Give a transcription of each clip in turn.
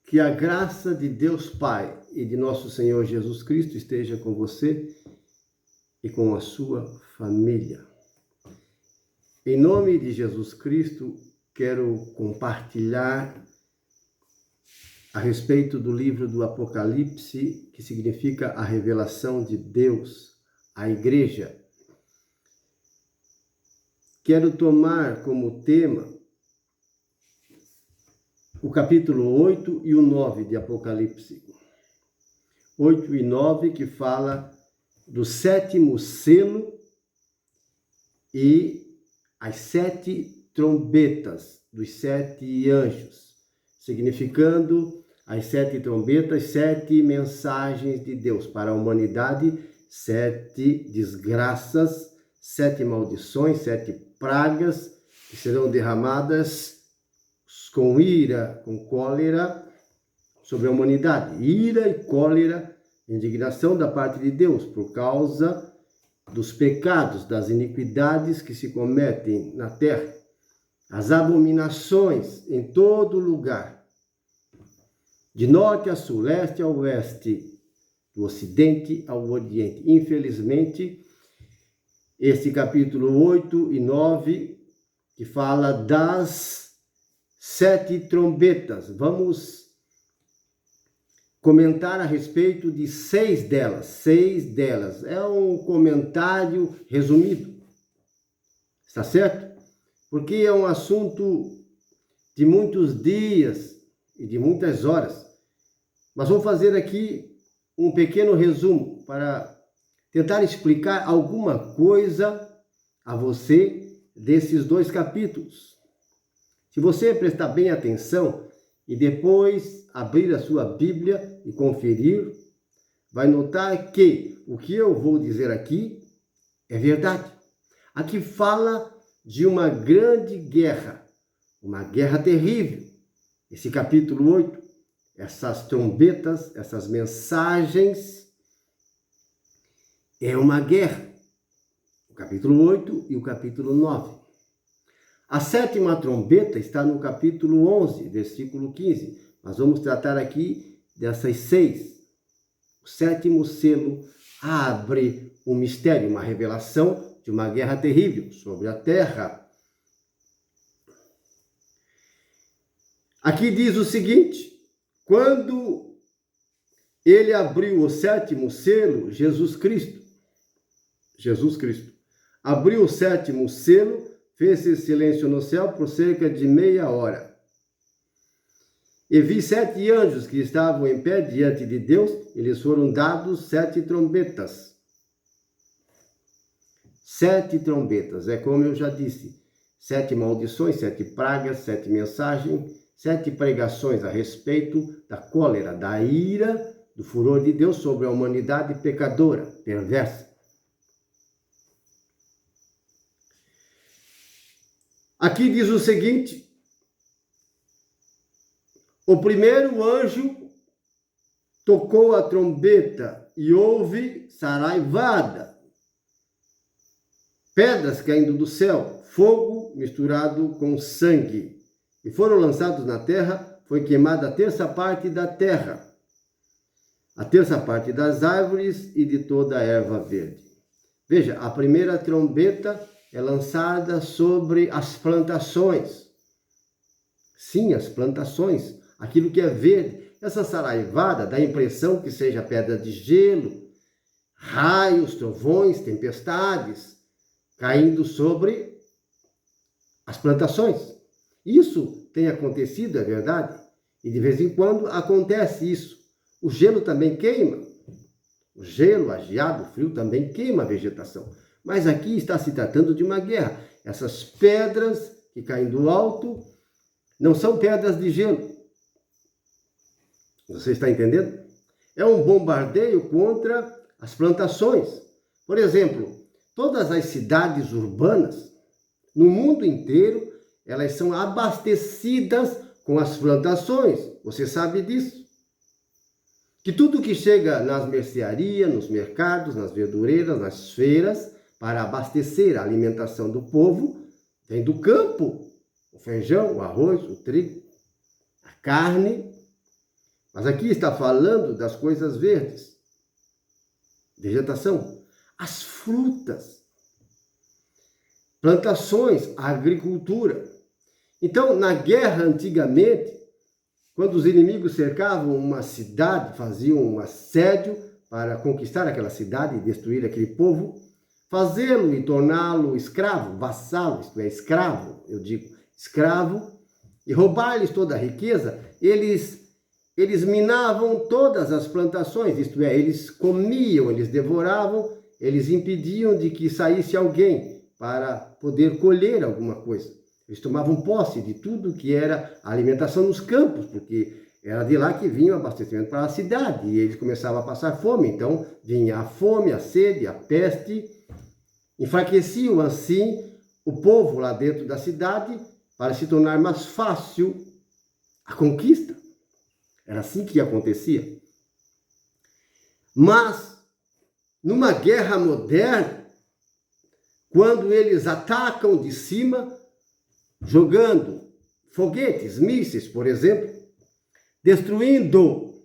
Que a graça de Deus Pai e de nosso Senhor Jesus Cristo esteja com você e com a sua família. Em nome de Jesus Cristo, quero compartilhar a respeito do livro do Apocalipse, que significa a revelação de Deus à igreja. Quero tomar como tema o capítulo 8 e o 9 de Apocalipse. 8 e 9, que fala do sétimo selo e as 7 trombetas dos 7 anjos, significando as 7 trombetas, 7 mensagens de Deus para a humanidade, 7 desgraças, 7 maldições, 7 pragas que serão derramadas com ira, com cólera sobre a humanidade. Ira e cólera, indignação da parte de Deus por causa dos pecados, das iniquidades que se cometem na terra, as abominações em todo lugar, de norte a sul, leste a oeste, do ocidente ao oriente. Infelizmente, esse capítulo 8 e 9, que fala das 7 trombetas. Vamos comentar a respeito de 6 delas. 6 delas. É um comentário resumido. Está certo? Porque é um assunto de muitos dias e de muitas horas. Mas vamos fazer aqui um pequeno resumo para tentar explicar alguma coisa a você desses 2 capítulos. Se você prestar bem atenção e depois abrir a sua Bíblia e conferir, vai notar que o que eu vou dizer aqui é verdade. Aqui fala de uma grande guerra, uma guerra terrível. Esse capítulo 8, essas trombetas, essas mensagens, é uma guerra. O capítulo 8 e o capítulo 9. A 7ª trombeta está no capítulo 11, versículo 15. Nós vamos tratar aqui dessas 6. O 7º selo abre um mistério, uma revelação de uma guerra terrível sobre a terra. Aqui diz o seguinte: quando ele abriu o 7º selo, Jesus Cristo abriu o 7º selo, fez-se silêncio no céu por cerca de meia hora. E vi 7 anjos que estavam em pé diante de Deus, e lhes foram dados 7 trombetas. 7 trombetas, é como eu já disse, 7 maldições, 7 pragas, 7 mensagens, 7 pregações a respeito da cólera, da ira, do furor de Deus sobre a humanidade pecadora, perversa. Aqui diz o seguinte: o primeiro anjo tocou a trombeta e houve saraivada, pedras caindo do céu, fogo misturado com sangue, e foram lançados na terra. Foi queimada a 1/3 parte da terra, a 1/3 parte das árvores e de toda a erva verde. Veja, a primeira trombeta é lançada sobre as plantações. Sim, as plantações, aquilo que é verde. Essa saraivada dá a impressão que seja pedra de gelo, raios, trovões, tempestades, caindo sobre as plantações. Isso tem acontecido, é verdade? E de vez em quando acontece isso. O gelo também queima. O gelo, a geada, o frio também queima a vegetação. Mas aqui está se tratando de uma guerra. Essas pedras que caem do alto não são pedras de gelo. Você está entendendo? É um bombardeio contra as plantações. Por exemplo, todas as cidades urbanas, no mundo inteiro, elas são abastecidas com as plantações. Você sabe disso? Que tudo que chega nas mercearias, nos mercados, nas verdureiras, nas feiras, para abastecer a alimentação do povo, vem do campo. O feijão, o arroz, o trigo, a carne. Mas aqui está falando das coisas verdes, vegetação, as frutas, plantações, a agricultura. Então, na guerra antigamente, quando os inimigos cercavam uma cidade, faziam um assédio para conquistar aquela cidade e destruir aquele povo, fazê-lo e torná-lo escravo, vassalo, isto é, escravo, eu digo, escravo, e roubar-lhes toda a riqueza, eles minavam todas as plantações, isto é, eles comiam, eles devoravam, eles impediam de que saísse alguém para poder colher alguma coisa. Eles tomavam posse de tudo que era a alimentação nos campos, porque era de lá que vinha o abastecimento para a cidade, e eles começavam a passar fome, então vinha a fome, a sede, a peste, enfraqueciam assim o povo lá dentro da cidade para se tornar mais fácil a conquista. Era assim que acontecia. Mas, numa guerra moderna, quando eles atacam de cima, jogando foguetes, mísseis, por exemplo, destruindo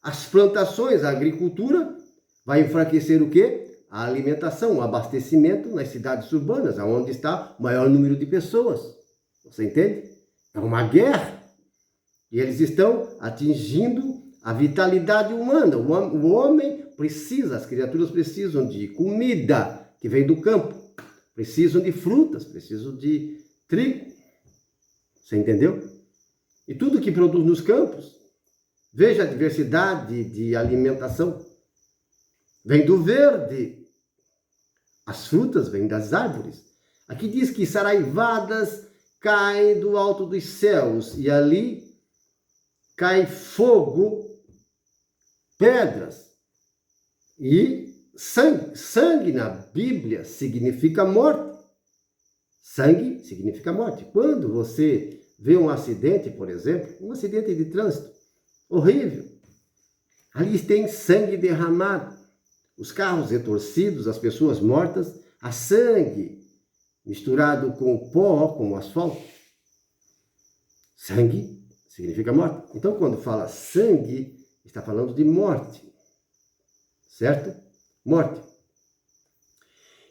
as plantações, a agricultura, vai enfraquecer o quê? A alimentação, o abastecimento nas cidades urbanas, onde está o maior número de pessoas. Você entende? É uma guerra. E eles estão atingindo a vitalidade humana. O homem precisa, as criaturas precisam de comida que vem do campo. Precisam de frutas, precisam de trigo. Você entendeu? E tudo que produz nos campos, veja a diversidade de alimentação. Vem do verde. As frutas vêm das árvores. Aqui diz que saraivadas caem do alto dos céus e ali cai fogo, pedras e sangue. Sangue na Bíblia significa morte. Sangue significa morte. Quando você vê um acidente, por exemplo, um acidente de trânsito horrível, ali tem sangue derramado, os carros retorcidos, as pessoas mortas, há sangue misturado com pó, com o asfalto. Sangue significa morte. Então, quando fala sangue, está falando de morte. Certo? Morte.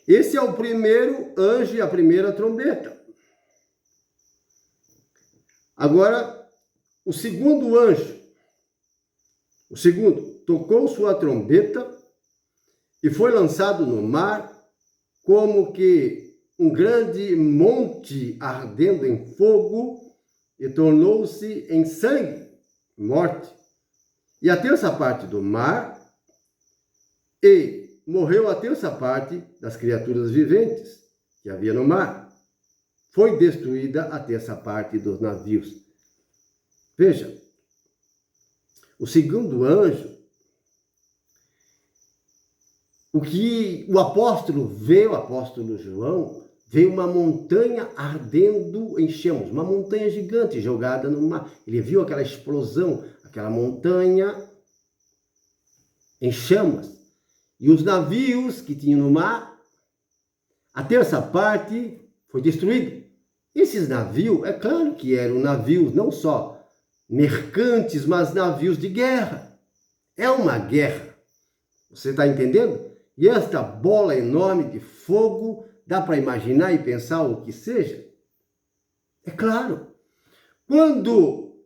Esse é o primeiro anjo e a primeira trombeta. Agora, o segundo anjo. O segundo tocou sua trombeta e foi lançado no mar como que um grande monte ardendo em fogo e tornou-se em sangue, morte. E a terça parte do mar, e morreu a terça parte das criaturas viventes que havia no mar. Foi destruída a terça parte dos navios. Veja, o segundo anjo, o que o apóstolo vê, o apóstolo João, vê uma montanha ardendo em chamas, uma montanha gigante jogada no mar. Ele viu aquela explosão, aquela montanha em chamas. E os navios que tinham no mar, a terça parte foi destruída. Esses navios, é claro que eram navios não só mercantes, mas navios de guerra. É uma guerra. Você está entendendo? E esta bola enorme de fogo, dá para imaginar e pensar o que seja? É claro. Quando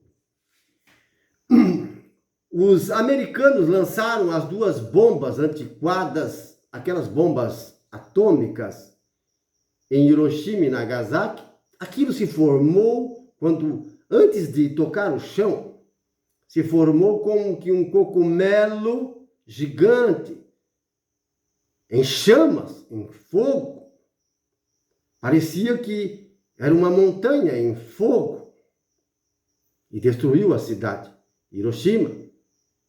os americanos lançaram as duas bombas antiquadas, aquelas bombas atômicas, em Hiroshima e Nagasaki, aquilo se formou, antes de tocar o chão, se formou como que um cogumelo gigante, em chamas, em fogo. Parecia que era uma montanha em fogo. E destruiu a cidade, Hiroshima.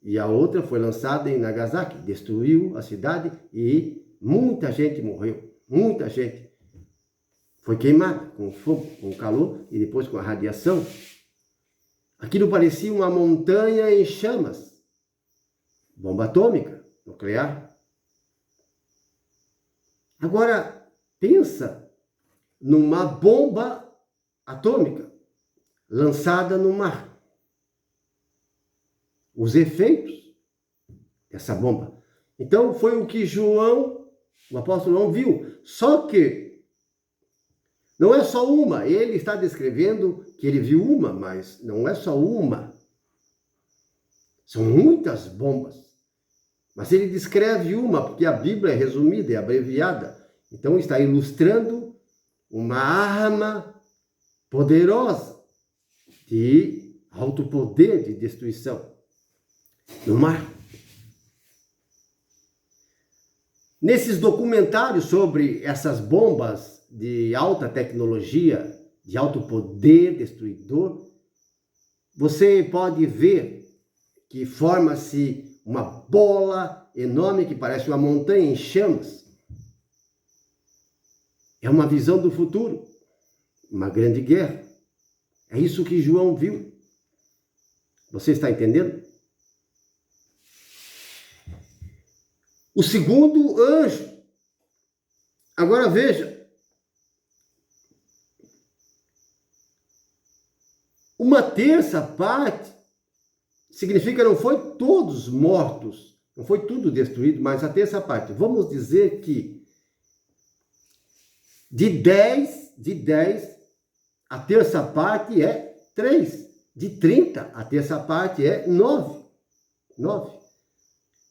E a outra foi lançada em Nagasaki, destruiu a cidade e muita gente morreu. Muita gente foi queimada com fogo, com calor e depois com a radiação. Aquilo parecia uma montanha em chamas. Bomba atômica, nuclear. Agora, pensa numa bomba atômica lançada no mar. os efeitos dessa bomba. Então, foi o que o apóstolo João viu. Só que não é só uma. Ele está descrevendo que ele viu uma, mas não é só uma. São muitas bombas. Mas ele descreve uma, porque a Bíblia é resumida, é abreviada. Então, está ilustrando uma arma poderosa de alto poder de destruição no mar. Nesses documentários sobre essas bombas de alta tecnologia, de alto poder destruidor, você pode ver que forma-se uma bola enorme que parece uma montanha em chamas. É uma visão do futuro, uma grande guerra. É isso que João viu. Você está entendendo? O segundo anjo. Agora veja. Uma terça parte significa não foi todos mortos, não foi tudo destruído, mas a terça parte. Vamos dizer que de 10, a terça parte é 3. De 30, a terça parte é 9.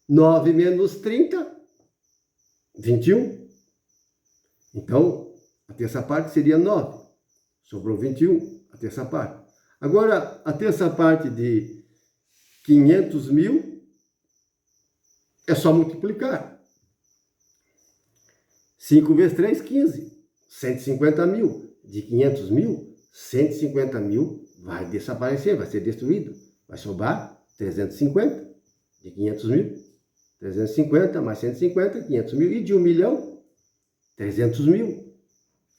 9 menos 30, 21. Então, a terça parte seria 9. Sobrou 21, a terça parte. Agora, a terça parte de 500 mil é só multiplicar. 5 vezes 3, 15. 150 mil. De 500 mil, 150 mil vai desaparecer, vai ser destruído. Vai sobrar 350. De 500 mil, 350 mais 150, 500 mil. E de 1 milhão, 300 mil.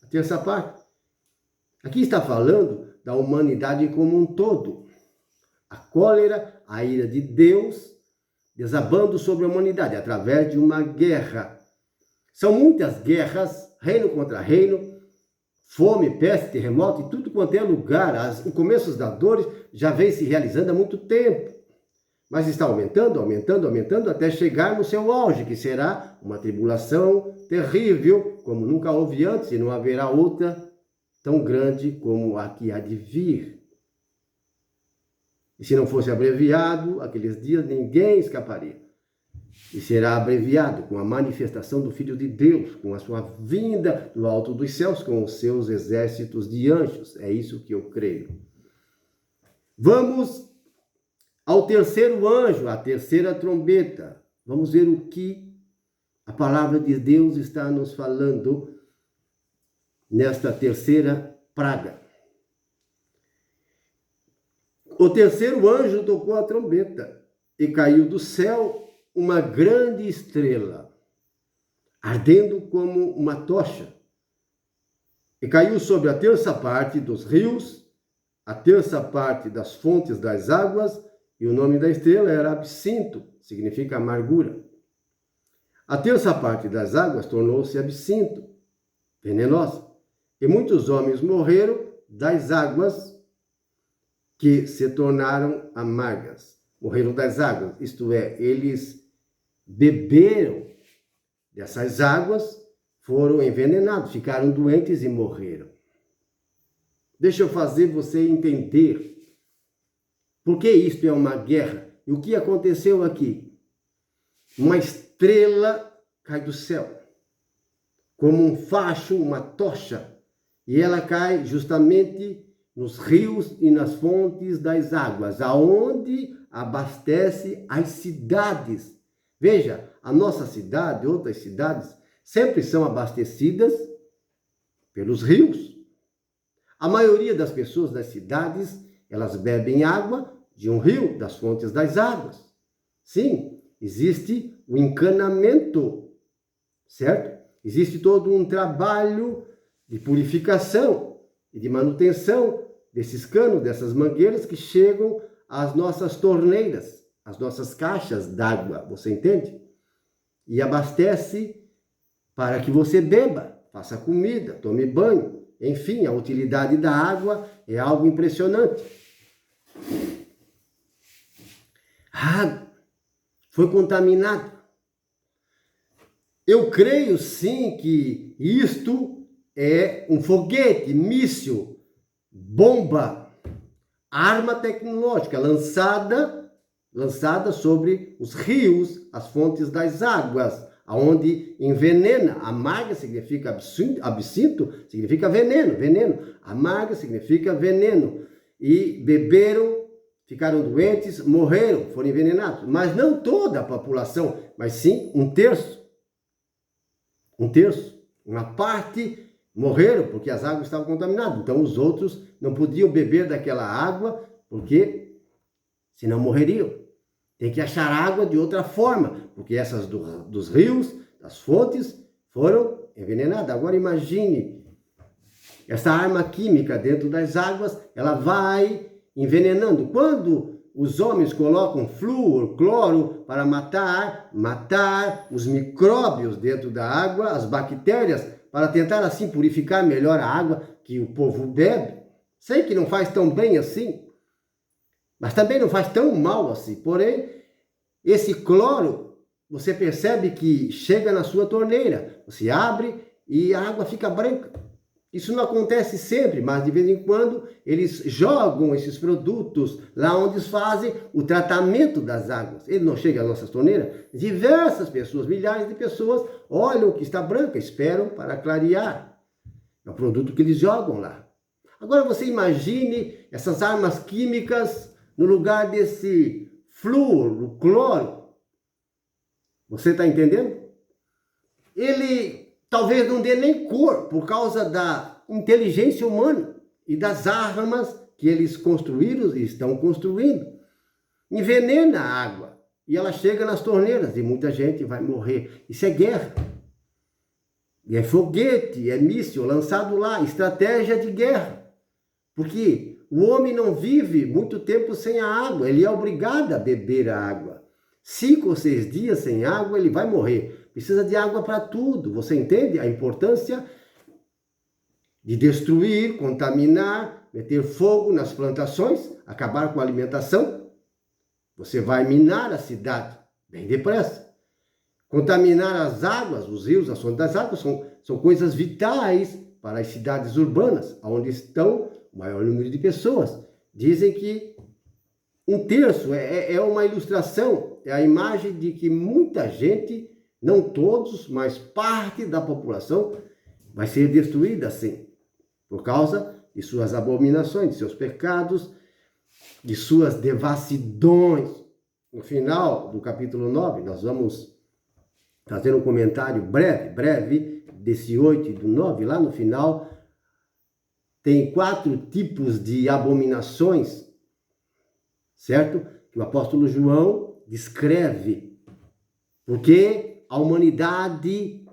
A terça parte. Aqui está falando da humanidade como um todo. A cólera, a ira de Deus desabando sobre a humanidade através de uma guerra. São muitas guerras, reino contra reino, fome, peste, terremoto e tudo quanto é lugar. O começo das dores já vem se realizando há muito tempo. Mas está aumentando, até chegar no seu auge, que será uma tribulação terrível, como nunca houve antes, e não haverá outra tão grande como a que há de vir. E se não fosse abreviado, aqueles dias ninguém escaparia. E será abreviado com a manifestação do Filho de Deus, com a sua vinda do alto dos céus, com os seus exércitos de anjos. É isso que eu creio. Vamos ao terceiro anjo, a terceira trombeta. Vamos ver o que a palavra de Deus está nos falando nesta terceira praga. O terceiro anjo tocou a trombeta e caiu do céu uma grande estrela, ardendo como uma tocha, e caiu sobre a terça parte dos rios, a terça parte das fontes das águas, e o nome da estrela era Absinto, significa amargura. A terça parte das águas tornou-se absinto, venenosa, e muitos homens morreram das águas que se tornaram amargas. Morreram das águas, isto é, eles beberam dessas águas, foram envenenados, ficaram doentes e morreram. Deixa eu fazer você entender por que isto é uma guerra. E o que aconteceu aqui? Uma estrela cai do céu, como um facho, uma tocha, e ela cai justamente nos rios e nas fontes das águas, aonde abastece as cidades. Veja, a nossa cidade, outras cidades, sempre são abastecidas pelos rios. A maioria das pessoas das cidades, elas bebem água de um rio, das fontes das águas. Sim, existe o encanamento, certo? Existe todo um trabalho de purificação e de manutenção desses canos, dessas mangueiras que chegam às nossas torneiras, às nossas caixas d'água, você entende? E abastece para que você beba, faça comida, tome banho. Enfim, a utilidade da água é algo impressionante. A água foi contaminada. Eu creio sim que isto é um foguete, míssil, bomba, arma tecnológica lançada sobre os rios, as fontes das águas, aonde envenena. Amarga significa absinto, significa veneno. Amarga significa veneno. E beberam, ficaram doentes, morreram, foram envenenados. Mas não toda a população, mas sim um terço. Uma parte morreram porque as águas estavam contaminadas. Então os outros não podiam beber daquela água porque senão morreriam. Tem que achar água de outra forma, porque essas dos rios, das fontes, foram envenenadas. Agora imagine, essa arma química dentro das águas, ela vai envenenando. Quando os homens colocam flúor, cloro para matar os micróbios dentro da água, as bactérias, para tentar assim purificar melhor a água que o povo bebe. Sei que não faz tão bem assim, mas também não faz tão mal assim. Porém, esse cloro, você percebe que chega na sua torneira. Você abre e a água fica branca. Isso não acontece sempre, mas de vez em quando eles jogam esses produtos lá onde fazem o tratamento das águas. Ele não chega às nossas torneiras. Diversas pessoas, milhares de pessoas, olham que está branca, esperam para clarear. É o produto que eles jogam lá. Agora você imagine essas armas químicas no lugar desse flúor, o cloro. Você está entendendo? Ele talvez não dê nem cor por causa da inteligência humana e das armas que eles construíram e estão construindo. Envenena a água e ela chega nas torneiras e muita gente vai morrer. Isso é guerra. E é foguete, é míssil lançado lá, estratégia de guerra. Porque o homem não vive muito tempo sem a água, ele é obrigado a beber a água. 5 ou 6 dias sem água, ele vai morrer. Precisa de água para tudo. Você entende a importância de destruir, contaminar, meter fogo nas plantações, acabar com a alimentação? Você vai minar a cidade bem depressa. Contaminar as águas, os rios, as fontes das águas são coisas vitais para as cidades urbanas, onde estão o maior número de pessoas. Dizem que 1/3 é uma ilustração, é a imagem de que muita gente, não todos, mas parte da população vai ser destruída assim, por causa de suas abominações, de seus pecados, de suas devassidões. No final do capítulo 9, nós vamos fazer um comentário breve, desse 8 e do 9, lá no final, tem 4 tipos de abominações, certo? Que o apóstolo João descreve, porque a humanidade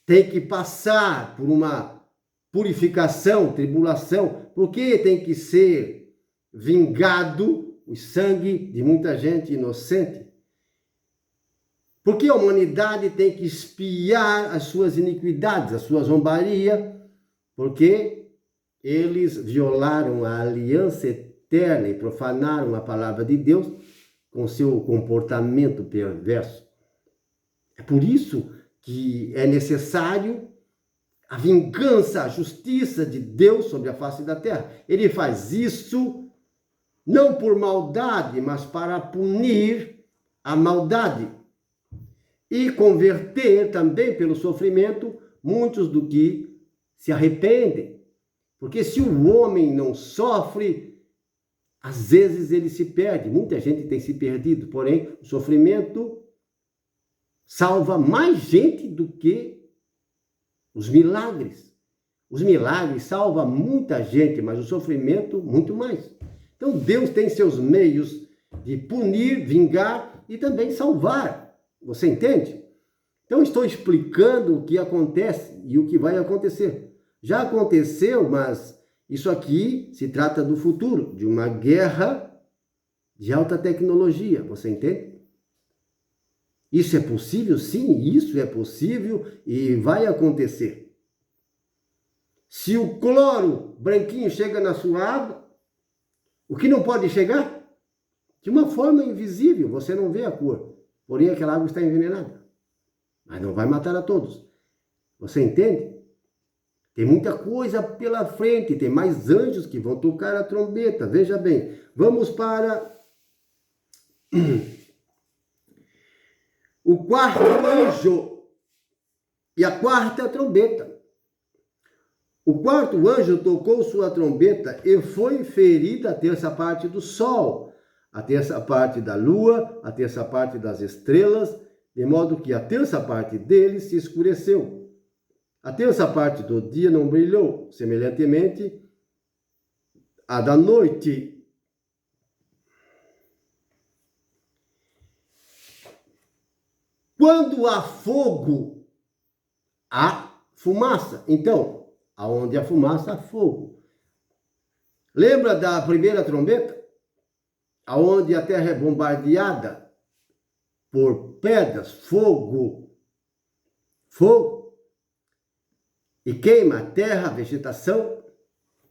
tem que passar por uma purificação, tribulação, porque tem que ser vingado o sangue de muita gente inocente. Porque a humanidade tem que expiar as suas iniquidades, a sua zombaria, porque eles violaram a aliança eterna e profanaram a palavra de Deus com seu comportamento perverso. É por isso que é necessário a vingança, a justiça de Deus sobre a face da terra. Ele faz isso não por maldade, mas para punir a maldade e converter também pelo sofrimento muitos do que se arrependem. Porque se o homem não sofre, às vezes ele se perde. Muita gente tem se perdido, porém o sofrimento salva mais gente do que os milagres. Os milagres salvam muita gente, mas o sofrimento muito mais. Então Deus tem seus meios de punir, vingar e também salvar. Você entende? Então estou explicando o que acontece e o que vai acontecer. Já aconteceu, mas isso aqui se trata do futuro, de uma guerra de alta tecnologia. Você entende? Isso é possível? Sim, isso é possível e vai acontecer. Se o cloro branquinho chega na sua água, o que não pode chegar? de uma forma invisível, você não vê a cor, porém aquela água está envenenada, mas não vai matar a todos. Você entende? Tem muita coisa pela frente, tem mais anjos que vão tocar a trombeta. Veja bem, vamos para o quarto anjo e a quarta trombeta. O quarto anjo tocou sua trombeta e foi ferida a terça parte do sol, a terça parte da lua, a terça parte das estrelas, de modo que a terça parte deles se escureceu. A terça parte do dia não brilhou, semelhantemente a da noite. Quando há fogo, há fumaça. Então, aonde há fumaça, há fogo. Lembra da primeira trombeta? Aonde a terra é bombardeada por pedras, fogo, e queima a terra, a vegetação.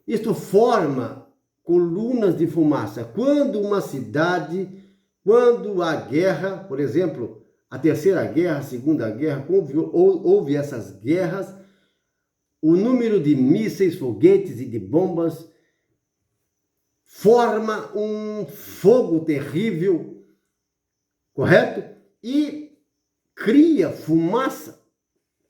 Isto forma colunas de fumaça. Quando uma cidade, quando há guerra, por exemplo, a terceira guerra, a segunda guerra, houve essas guerras, o número de mísseis, foguetes e de bombas forma um fogo terrível, correto? E cria fumaça,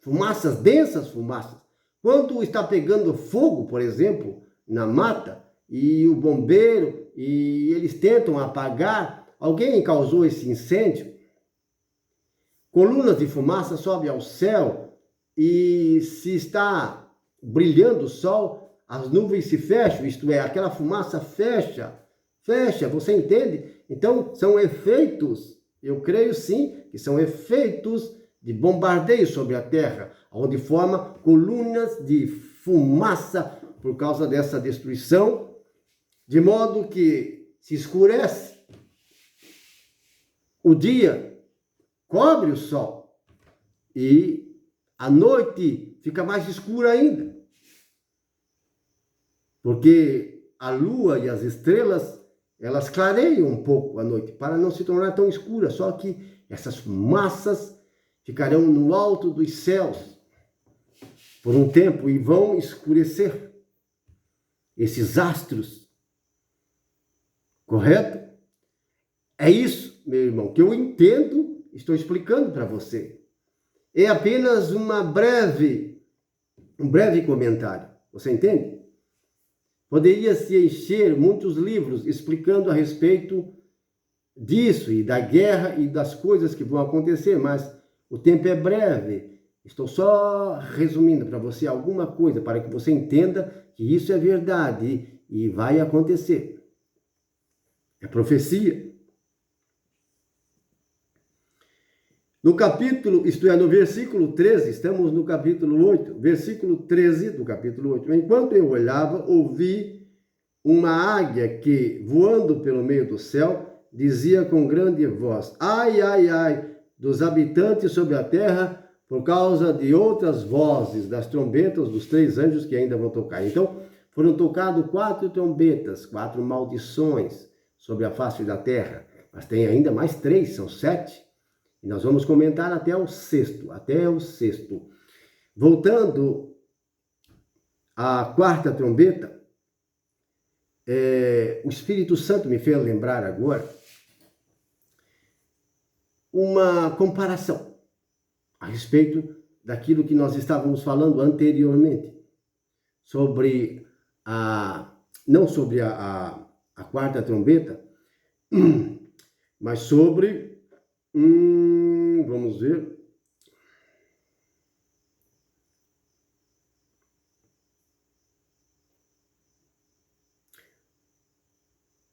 fumaças densas, fumaças. Quando está pegando fogo, por exemplo, na mata, e o bombeiro, e eles tentam apagar, alguém causou esse incêndio, colunas de fumaça sobem ao céu, e se está brilhando o sol, as nuvens se fecham, isto é, aquela fumaça fecha, você entende? Então, são efeitos, eu creio sim, que são efeitos de bombardeio sobre a terra, onde forma colunas de fumaça por causa dessa destruição, de modo que se escurece o dia, cobre o sol, e a noite fica mais escura ainda, porque a lua e as estrelas, elas clareiam um pouco a noite, para não se tornar tão escura, só que essas fumaças ficarão no alto dos céus por um tempo e vão escurecer esses astros. Correto? É isso, meu irmão, que eu entendo, estou explicando para você. É apenas um breve comentário. Você entende? Poderia se encher muitos livros explicando a respeito disso e da guerra e das coisas que vão acontecer, mas o tempo é breve. Estou só resumindo para você alguma coisa, para que você entenda que isso é verdade e vai acontecer. É profecia. No capítulo, isto é, no versículo 13, estamos no capítulo 8, versículo 13 do capítulo 8. Enquanto eu olhava, ouvi uma águia que, voando pelo meio do céu, dizia com grande voz: ai, ai, ai, dos habitantes sobre a terra, por causa de outras vozes, das trombetas dos 3 anjos que ainda vão tocar. Então, foram tocadas 4 trombetas, 4 maldições sobre a face da terra. Mas tem ainda mais 3, são 7. E nós vamos comentar até o sexto. Voltando à 4ª trombeta, o Espírito Santo me fez lembrar agora uma comparação a respeito daquilo que nós estávamos falando anteriormente, sobre não sobre a 4ª trombeta, mas sobre, vamos ver,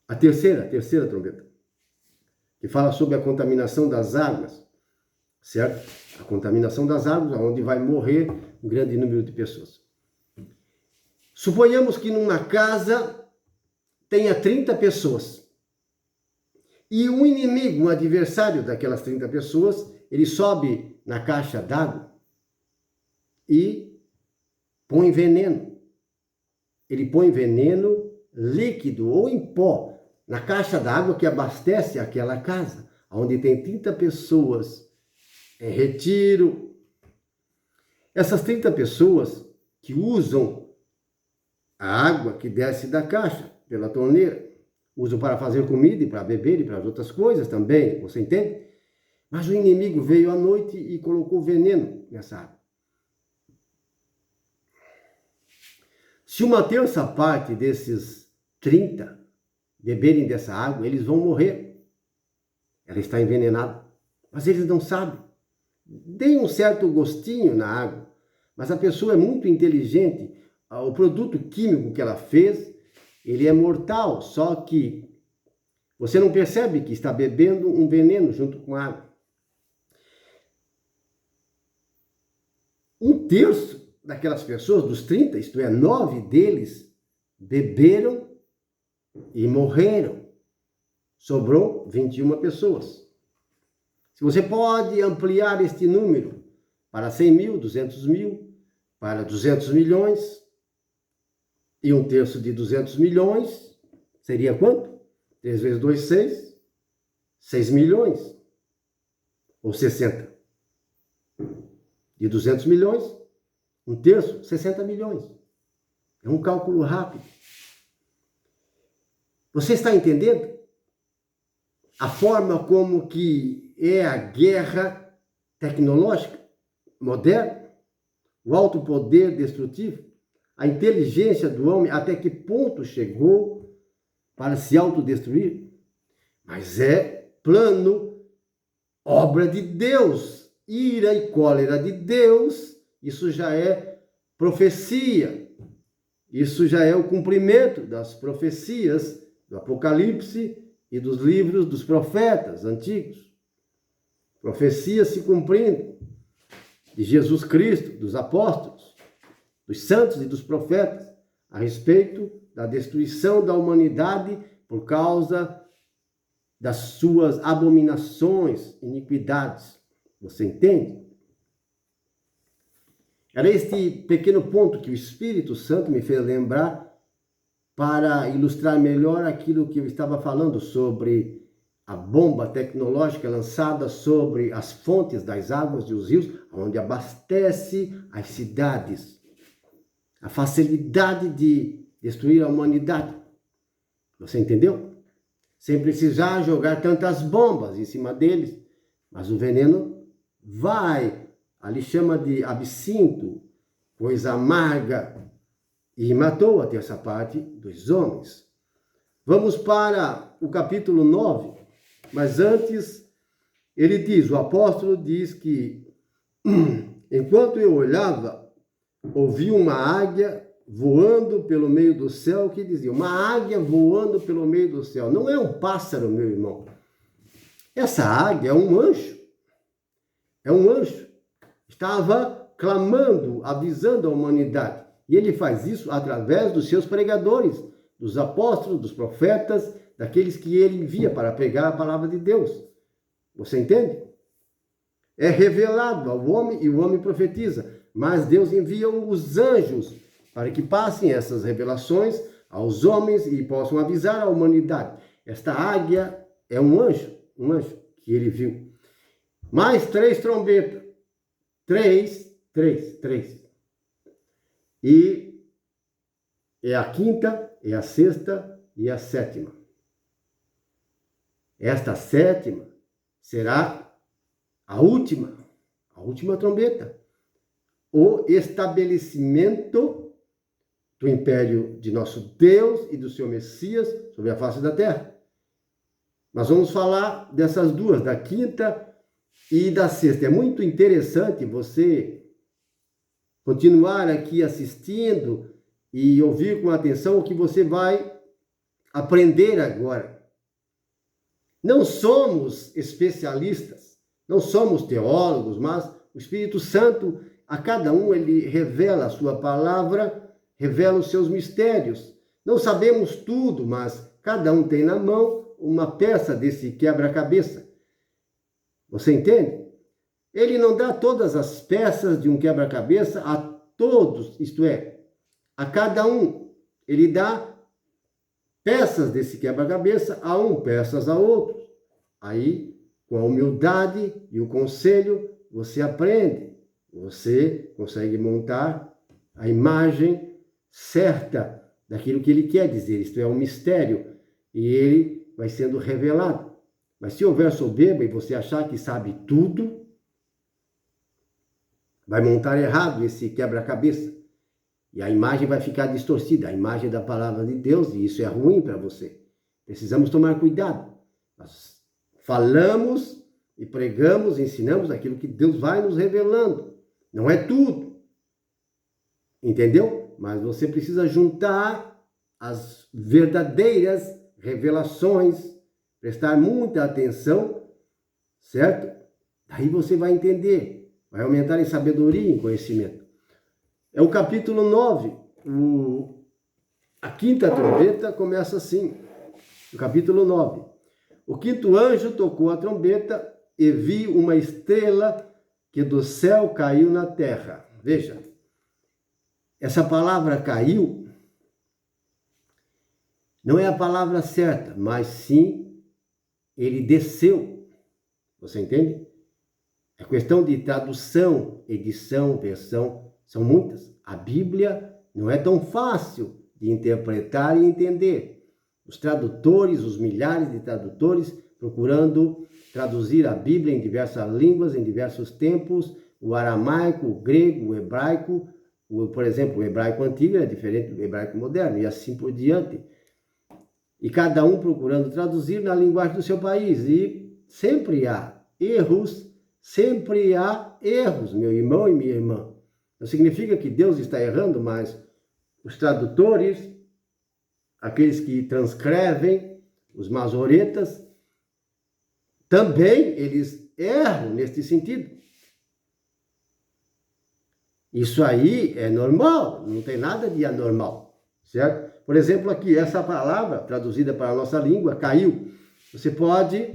a terceira trombeta, que fala sobre a contaminação das águas, certo? A contaminação das águas, onde vai morrer um grande número de pessoas. Suponhamos que numa casa tenha 30 pessoas. E um inimigo, um adversário daquelas 30 pessoas, ele sobe na caixa d'água e põe veneno. Ele põe veneno líquido ou em pó na caixa d'água que abastece aquela casa, onde tem 30 pessoas em retiro. Essas 30 pessoas que usam a água que desce da caixa, pela torneira, usam para fazer comida e para beber e para outras coisas também, você entende? Mas o inimigo veio à noite e colocou veneno nessa água. Se uma terça parte desses 30 beberem dessa água, eles vão morrer. Ela está envenenada. Mas eles não sabem. Tem um certo gostinho na água, mas a pessoa é muito inteligente. O produto químico que ela fez, ele é mortal, só que você não percebe que está bebendo um veneno junto com a água. Um terço daquelas pessoas, dos 30, isto é, 9 deles, beberam e morreram. Sobrou 21 pessoas. Se você pode ampliar este número para 100 mil, 200 mil, para 200 milhões, e um terço de 200 milhões, seria quanto? 3 vezes 2, 6. 6 milhões. Ou 60. De 200 milhões, um terço, 60 milhões. É um cálculo rápido. Você está entendendo? A forma como que é a guerra tecnológica moderna, o alto poder destrutivo, a inteligência do homem, até que ponto chegou para se autodestruir? Mas é plano, obra de Deus, ira e cólera de Deus. Isso já é profecia, isso já é o cumprimento das profecias do Apocalipse e dos livros dos profetas antigos. Profecias se cumprindo de Jesus Cristo, dos apóstolos, dos santos e dos profetas, a respeito da destruição da humanidade por causa das suas abominações, iniquidades. Você entende? Era este pequeno ponto que o Espírito Santo me fez lembrar para ilustrar melhor aquilo que eu estava falando sobre a bomba tecnológica lançada sobre as fontes das águas e os rios, onde abastece as cidades. A facilidade de destruir a humanidade. Você entendeu? Sem precisar jogar tantas bombas em cima deles. Mas o veneno vai, ali chama de absinto, coisa amarga, e matou a terça parte dos homens. Vamos para o capítulo 9, mas antes ele diz, o apóstolo diz que enquanto eu olhava, ouvi uma águia voando pelo meio do céu, que dizia, uma águia voando pelo meio do céu. Não é um pássaro, meu irmão. Essa águia é um anjo. É um anjo. Estava clamando, avisando a humanidade. E ele faz isso através dos seus pregadores, dos apóstolos, dos profetas, daqueles que ele envia para pregar a palavra de Deus. Você entende? É revelado ao homem e o homem profetiza. Mas Deus envia os anjos para que passem essas revelações aos homens e possam avisar a humanidade. Esta águia é um anjo que ele viu. Mais 3 trombetas. 3. E é a 5ª, é a 6ª e a 7ª. Esta 7ª será a última trombeta. O estabelecimento do império de nosso Deus e do seu Messias sobre a face da terra. Nós vamos falar dessas duas, da 5ª e da 6ª. É muito interessante você continuar aqui assistindo e ouvir com atenção o que você vai aprender agora. Não somos especialistas, não somos teólogos, mas o Espírito Santo, a cada um, ele revela a sua palavra, revela os seus mistérios. Não sabemos tudo, mas cada um tem na mão uma peça desse quebra-cabeça. Você entende? Ele não dá todas as peças de um quebra-cabeça a todos, isto é, a cada um. Ele dá peças desse quebra-cabeça a um, peças a outro. Aí, com a humildade e o conselho, você aprende. Você consegue montar a imagem certa daquilo que ele quer dizer. Isto é um mistério e ele vai sendo revelado. Mas se houver soberba e você achar que sabe tudo, vai montar errado esse quebra-cabeça. E a imagem vai ficar distorcida, a imagem da palavra de Deus, e isso é ruim para você. Precisamos tomar cuidado. Nós falamos e pregamos, ensinamos aquilo que Deus vai nos revelando. Não é tudo. Entendeu? Mas você precisa juntar as verdadeiras revelações, prestar muita atenção, certo? Daí você vai entender, vai aumentar em sabedoria e em conhecimento. É o capítulo 9, a quinta trombeta começa assim, o capítulo 9. O quinto anjo tocou a trombeta e vi uma estrela que do céu caiu na terra. Veja, essa palavra caiu não é a palavra certa, mas sim ele desceu. Você entende? É questão de tradução, edição, versão, são muitas. A Bíblia não é tão fácil de interpretar e entender. Os tradutores, os milhares de tradutores, procurando traduzir a Bíblia em diversas línguas, em diversos tempos, o aramaico, o grego, o hebraico, por exemplo, o hebraico antigo é diferente do hebraico moderno, e assim por diante. E cada um procurando traduzir na linguagem do seu país. E sempre há erros, meu irmão e minha irmã. Não significa que Deus está errando, mas os tradutores, aqueles que transcrevem, os masoretas, também eles erram neste sentido. Isso aí é normal, não tem nada de anormal, certo? Por exemplo, aqui, essa palavra, traduzida para a nossa língua, caiu. Você pode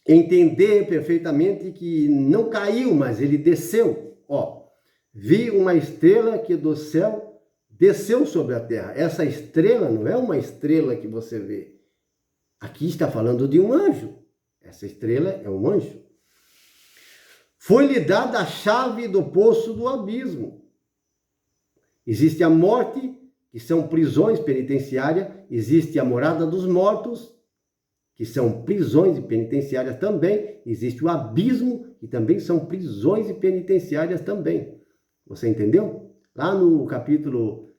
entender perfeitamente que não caiu, mas ele desceu. Ó, vi uma estrela que do céu desceu sobre a terra. Essa estrela não é uma estrela que você vê. Aqui está falando de um anjo. Essa estrela é um anjo. Foi-lhe dada a chave do poço do abismo. Existe a morte, que são prisões penitenciárias. Existe a morada dos mortos, que são prisões penitenciárias também. Existe o abismo, que também são prisões penitenciárias também. Você entendeu? Lá no capítulo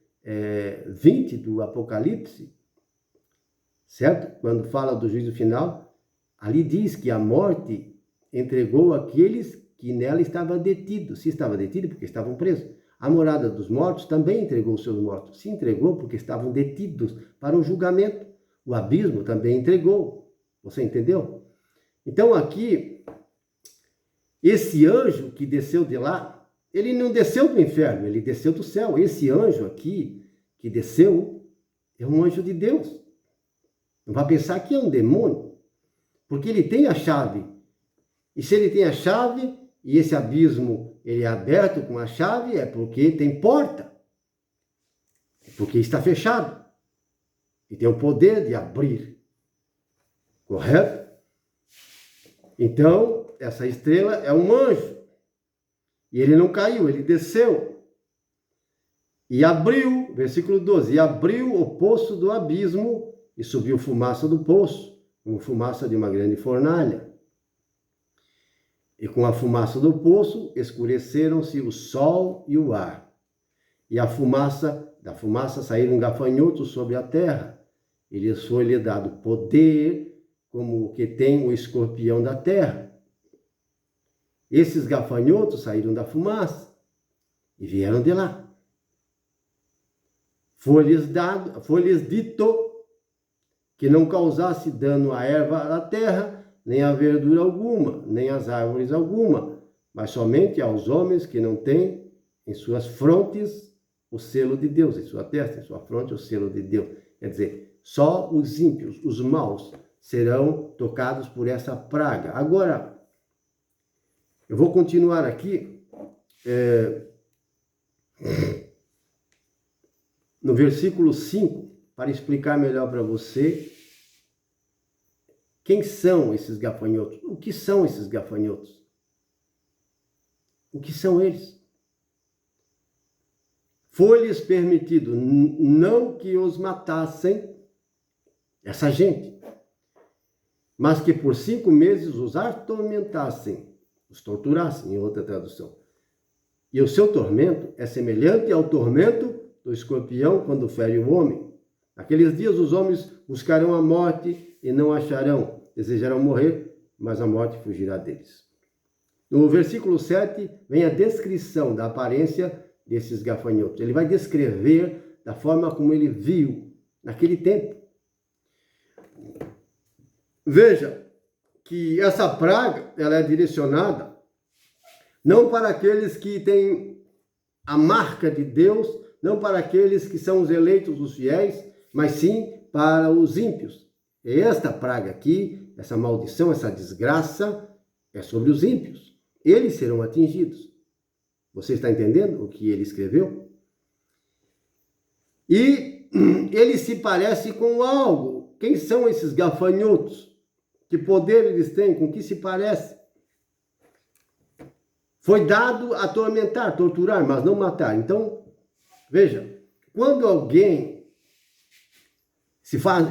20 do Apocalipse, certo? Quando fala do juízo final, ali diz que a morte entregou aqueles que nela estavam detidos. Se estavam detidos, porque estavam presos. A morada dos mortos também entregou os seus mortos. Se entregou porque estavam detidos para o julgamento. O abismo também entregou. Você entendeu? Então aqui, esse anjo que desceu de lá, ele não desceu do inferno, ele desceu do céu. Esse anjo aqui, que desceu, é um anjo de Deus. Não vai pensar que é um demônio, porque ele tem a chave. E se ele tem a chave, e esse abismo ele é aberto com a chave, é porque tem porta. É porque está fechado. E tem o poder de abrir. Correto? Então, essa estrela é um anjo. E ele não caiu, ele desceu. E abriu, versículo 12, e abriu o poço do abismo e subiu fumaça do poço, como fumaça de uma grande fornalha. E com a fumaça do poço escureceram-se o sol e o ar. E da fumaça saíram gafanhotos sobre a terra. E lhes foi-lhe dado poder, como o que tem o escorpião da terra. Esses gafanhotos saíram da fumaça e vieram de lá. Foi-lhes dito que não causasse dano à erva da terra, nem à verdura alguma, nem às árvores alguma, mas somente aos homens que não têm em suas frontes o selo de Deus, em sua testa, em sua fronte o selo de Deus. Quer dizer, só os ímpios, os maus, serão tocados por essa praga. Agora, eu vou continuar aqui no versículo 5. para explicar melhor para você quem são esses gafanhotos. O que são esses gafanhotos? O que são eles? Foi-lhes permitido não que os matassem, essa gente, mas que por 5 meses os atormentassem, os torturassem, em outra tradução. E o seu tormento é semelhante ao tormento do escorpião quando fere o homem. Naqueles dias os homens buscarão a morte e não acharão, desejarão morrer, mas a morte fugirá deles. No versículo 7 vem a descrição da aparência desses gafanhotos. Ele vai descrever da forma como ele viu naquele tempo. Veja que essa praga, ela é direcionada não para aqueles que têm a marca de Deus, não para aqueles que são os eleitos, os fiéis, mas sim para os ímpios. E esta praga aqui, essa maldição, essa desgraça, é sobre os ímpios. Eles serão atingidos. Você está entendendo o que ele escreveu? E ele se parece com algo. Quem são esses gafanhotos? Que poder eles têm? Com que se parece? Foi dado a atormentar, torturar, mas não matar. Então, veja, quando alguém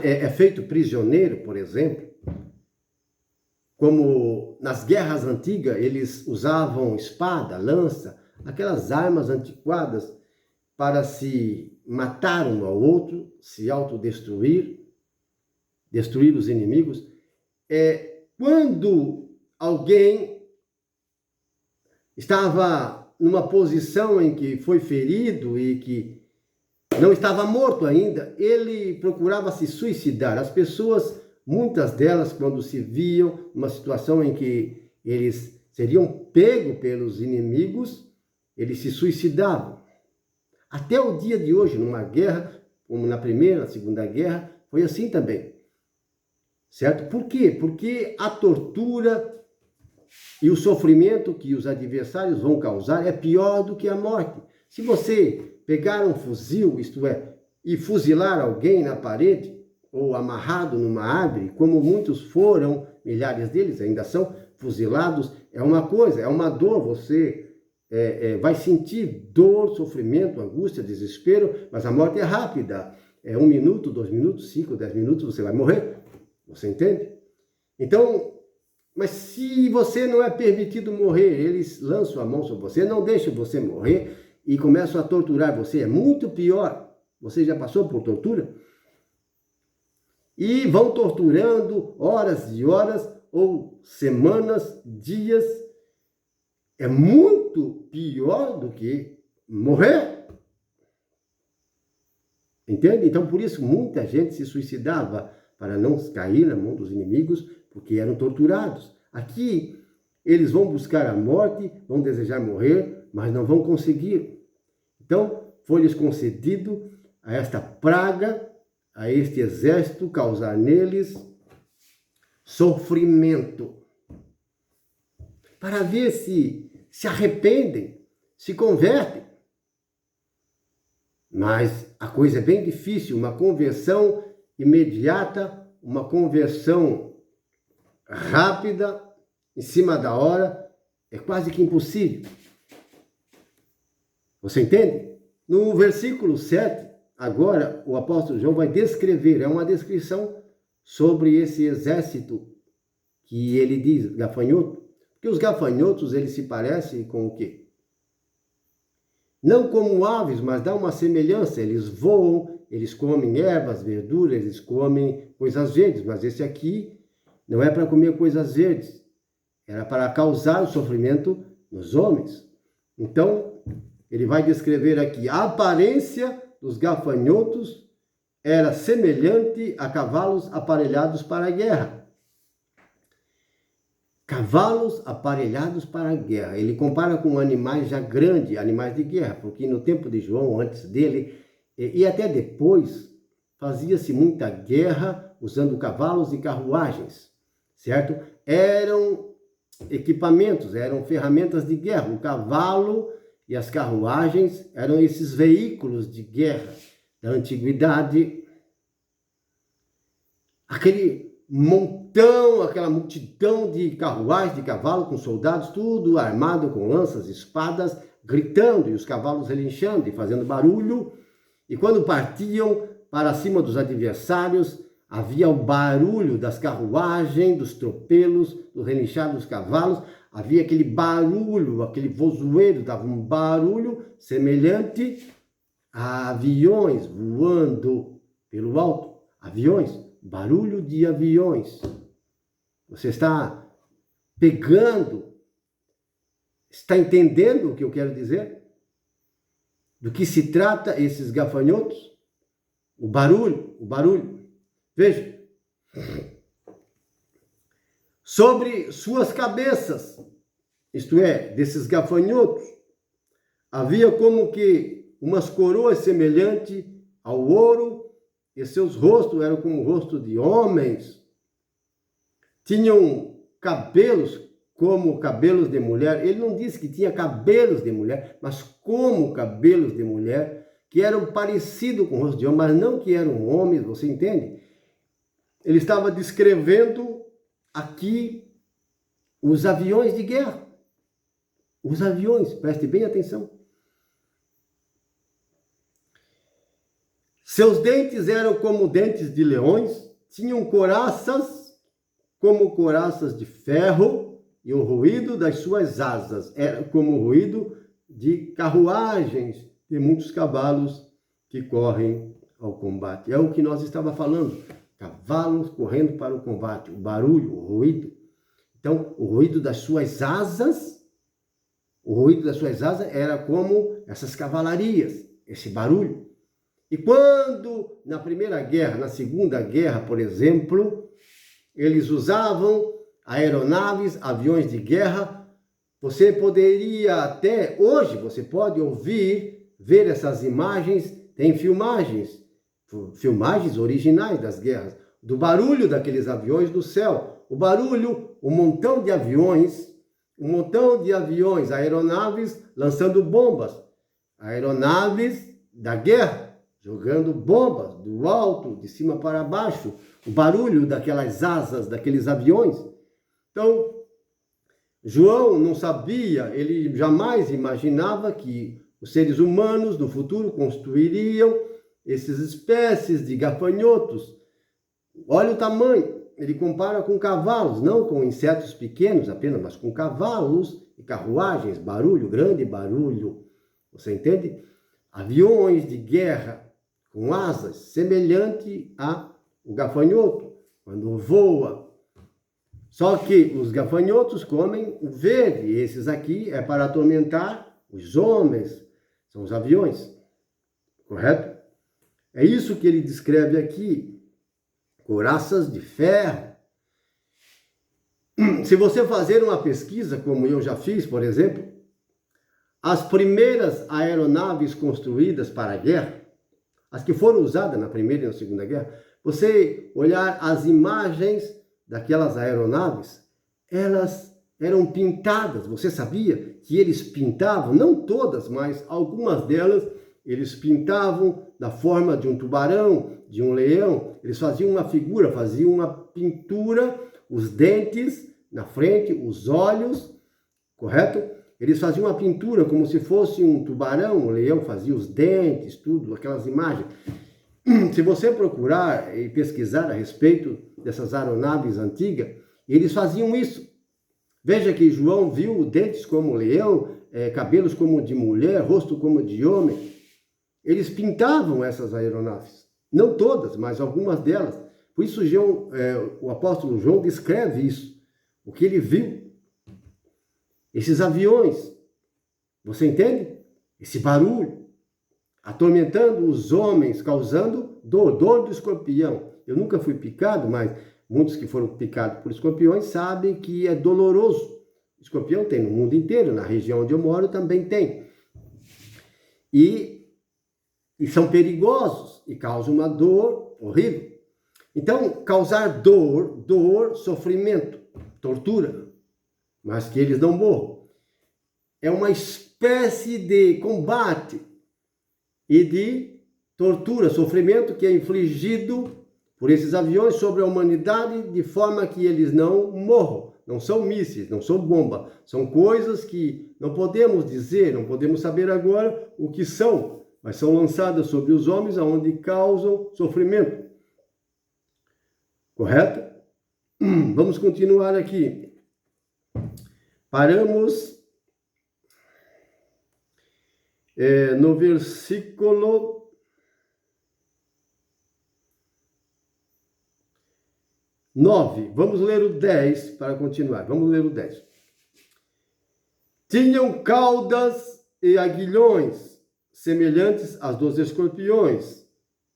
é feito prisioneiro, por exemplo, como nas guerras antigas, eles usavam espada, lança, aquelas armas antiquadas para se matar um ao outro, se autodestruir, destruir os inimigos. Quando alguém estava numa posição em que foi ferido e que não estava morto ainda, ele procurava se suicidar. As pessoas, muitas delas, quando se viam numa situação em que eles seriam pegos pelos inimigos, eles se suicidavam. Até o dia de hoje, numa guerra, como na Primeira, na Segunda Guerra, foi assim também. Certo? Por quê? Porque a tortura e o sofrimento que os adversários vão causar é pior do que a morte. Se você pegar um fuzil, isto é, e fuzilar alguém na parede, ou amarrado numa árvore, como muitos foram, milhares deles ainda são fuzilados, é uma coisa, é uma dor, você vai sentir dor, sofrimento, angústia, desespero, mas a morte é rápida. 1 minuto, 2 minutos, 5, 10 minutos, você vai morrer. Você entende? Então, mas se você não é permitido morrer, eles lançam a mão sobre você, não deixam você morrer e começam a torturar você. É muito pior. Você já passou por tortura? E vão torturando horas e horas, ou semanas, dias. É muito pior do que morrer. Entende? Então, por isso, muita gente se suicidava para não cair na mão dos inimigos, porque eram torturados. Aqui, eles vão buscar a morte, vão desejar morrer, mas não vão conseguir. Então, foi-lhes concedido a esta praga, a este exército, causar neles sofrimento, para ver se arrependem, se convertem. Mas a coisa é bem difícil, uma conversão imediata, uma conversão rápida, em cima da hora, é quase que impossível. Você entende? No versículo 7, agora o apóstolo João vai descrever, é uma descrição sobre esse exército que ele diz, gafanhoto. Porque os gafanhotos, eles se parecem com o quê? Não como aves, mas dá uma semelhança. Eles voam, eles comem ervas, verduras, eles comem coisas verdes. Mas esse aqui não é para comer coisas verdes. Era para causar o sofrimento nos homens. Então, ele vai descrever aqui, a aparência dos gafanhotos era semelhante a cavalos aparelhados para a guerra. Cavalos aparelhados para a guerra. Ele compara com animais já grandes, animais de guerra, porque no tempo de João, antes dele, e até depois, fazia-se muita guerra usando cavalos e carruagens, certo? Eram equipamentos, eram ferramentas de guerra. O cavalo e as carruagens eram esses veículos de guerra da antiguidade. aquele montão, aquela multidão de carruagens, de cavalos com soldados, tudo armado com lanças, espadas, gritando, e os cavalos relinchando e fazendo barulho. E quando partiam para cima dos adversários, havia o barulho das carruagens, dos tropelos, do relinchar dos cavalos, havia aquele barulho, aquele vozoeiro, dava um barulho semelhante a aviões voando pelo alto. Aviões, barulho de aviões. Você está pegando, está entendendo o que eu quero dizer? Do que se trata esses gafanhotos? O barulho. Veja. Sobre suas cabeças, isto é, desses gafanhotos, havia como que umas coroas semelhantes ao ouro, e seus rostos eram como o rosto de homens. Tinham cabelos como cabelos de mulher. Ele não disse que tinha cabelos de mulher, mas como cabelos de mulher, que eram parecidos com o rosto de homem, mas não que eram homens, você entende? Ele estava descrevendo aqui os aviões de guerra. Os aviões, preste bem atenção. Seus dentes eram como dentes de leões, tinham coraças como coraças de ferro, e o ruído das suas asas era como o ruído de carruagens de muitos cavalos que correm ao combate. É o que nós estávamos falando, cavalos correndo para o combate, o barulho, o ruído. Então, o ruído das suas asas era como essas cavalarias, esse barulho. E quando, na Primeira Guerra, na Segunda Guerra, por exemplo, eles usavam aeronaves, aviões de guerra, você poderia até, hoje, você pode ouvir, ver essas imagens, tem filmagens originais das guerras, do barulho daqueles aviões do céu, o barulho, um montão de aviões, aeronaves lançando bombas, aeronaves da guerra, jogando bombas do alto, de cima para baixo, o barulho daquelas asas, daqueles aviões. Então, João não sabia, ele jamais imaginava que os seres humanos no futuro construiriam essas espécies de gafanhotos. Olha o tamanho, ele compara com cavalos, não com insetos pequenos apenas, mas com cavalos e carruagens, barulho, grande barulho. Você entende? Aviões de guerra com asas, semelhante a o gafanhoto, quando voa. Só que os gafanhotos comem o verde, e esses aqui é para atormentar os homens, são os aviões, correto? É isso que ele descreve aqui, couraças de ferro. Se você fazer uma pesquisa, como eu já fiz, por exemplo, as primeiras aeronaves construídas para a guerra, as que foram usadas na Primeira e na Segunda Guerra, você olhar as imagens daquelas aeronaves, elas eram pintadas. Você sabia que eles pintavam, não todas, mas algumas delas, eles pintavam da forma de um tubarão, de um leão. Eles faziam uma figura, faziam uma pintura, os dentes na frente, os olhos, correto? Eles faziam uma pintura como se fosse um tubarão, um leão, fazia os dentes, tudo, aquelas imagens. Se você procurar e pesquisar a respeito dessas aeronaves antigas, eles faziam isso. Veja que João viu dentes como leão, cabelos como de mulher, rosto como de homem. Eles pintavam essas aeronaves. Não todas, mas algumas delas. Por isso o apóstolo João descreve isso, o que ele viu. Esses aviões, você entende? Esse barulho, atormentando os homens, causando dor do escorpião. Eu nunca fui picado, mas muitos que foram picados por escorpiões sabem que é doloroso. Escorpião tem no mundo inteiro, na região onde eu moro também tem. E são perigosos e causam uma dor horrível. Então, causar dor, sofrimento, tortura, mas que eles não morram. É uma espécie de combate e de tortura, sofrimento que é infligido por esses aviões sobre a humanidade, de forma que eles não morram. Não são mísseis, não são bomba. São coisas que não podemos dizer, não podemos saber agora o que são, mas são lançadas sobre os homens aonde causam sofrimento. Correto? Vamos continuar aqui. Paramos no versículo 9. Vamos ler o 10 para continuar. Vamos ler o 10. Tinham caudas e aguilhões, semelhantes às dos escorpiões,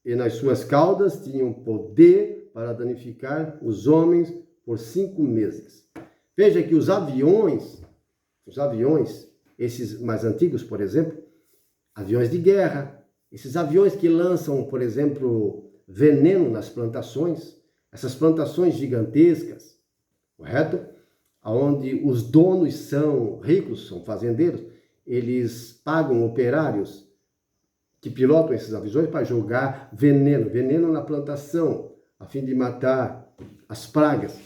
e nas suas caudas tinham poder para danificar os homens por 5 meses. Veja que os aviões, esses mais antigos, por exemplo, aviões de guerra, esses aviões que lançam, por exemplo, veneno nas plantações, essas plantações gigantescas, correto? Onde os donos são ricos, são fazendeiros, eles pagam operários que pilotam esses aviões para jogar veneno na plantação, a fim de matar as pragas.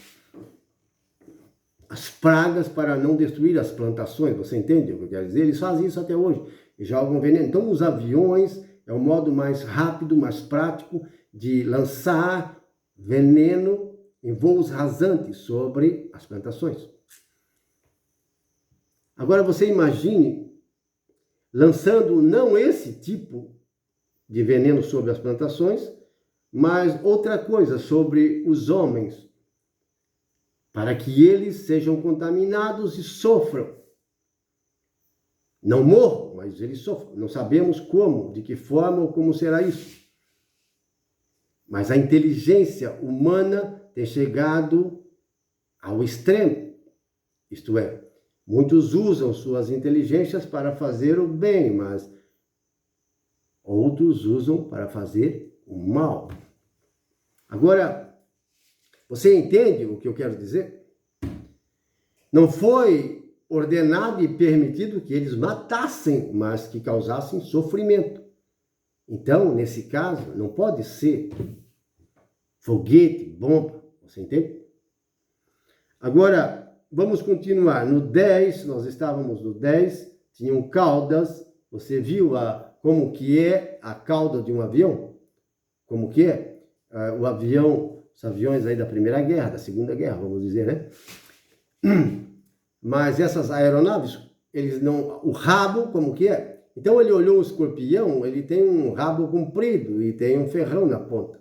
As pragas para não destruir as plantações, você entende o que eu quero dizer? Eles fazem isso até hoje, e jogam veneno. Então, os aviões é o modo mais rápido, mais prático de lançar veneno em voos rasantes sobre as plantações. Agora você imagine lançando não esse tipo de veneno sobre as plantações, mas outra coisa sobre os homens, para que eles sejam contaminados e sofram. Não morram, mas eles sofram. Não sabemos como, de que forma ou como será isso. Mas a inteligência humana tem chegado ao extremo. Isto é, muitos usam suas inteligências para fazer o bem, mas outros usam para fazer o mal. Agora, você entende o que eu quero dizer? Não foi ordenado e permitido que eles matassem, mas que causassem sofrimento. Então, nesse caso, não pode ser foguete, bomba, você entende? Agora, vamos continuar. No 10, nós estávamos no 10, tinham caudas. Você viu como que é a cauda de um avião? Como que é? O avião, os aviões aí da Primeira Guerra, da Segunda Guerra, vamos dizer, né? Mas essas aeronaves, eles não... O rabo, como que é? Então ele olhou o escorpião, ele tem um rabo comprido e tem um ferrão na ponta.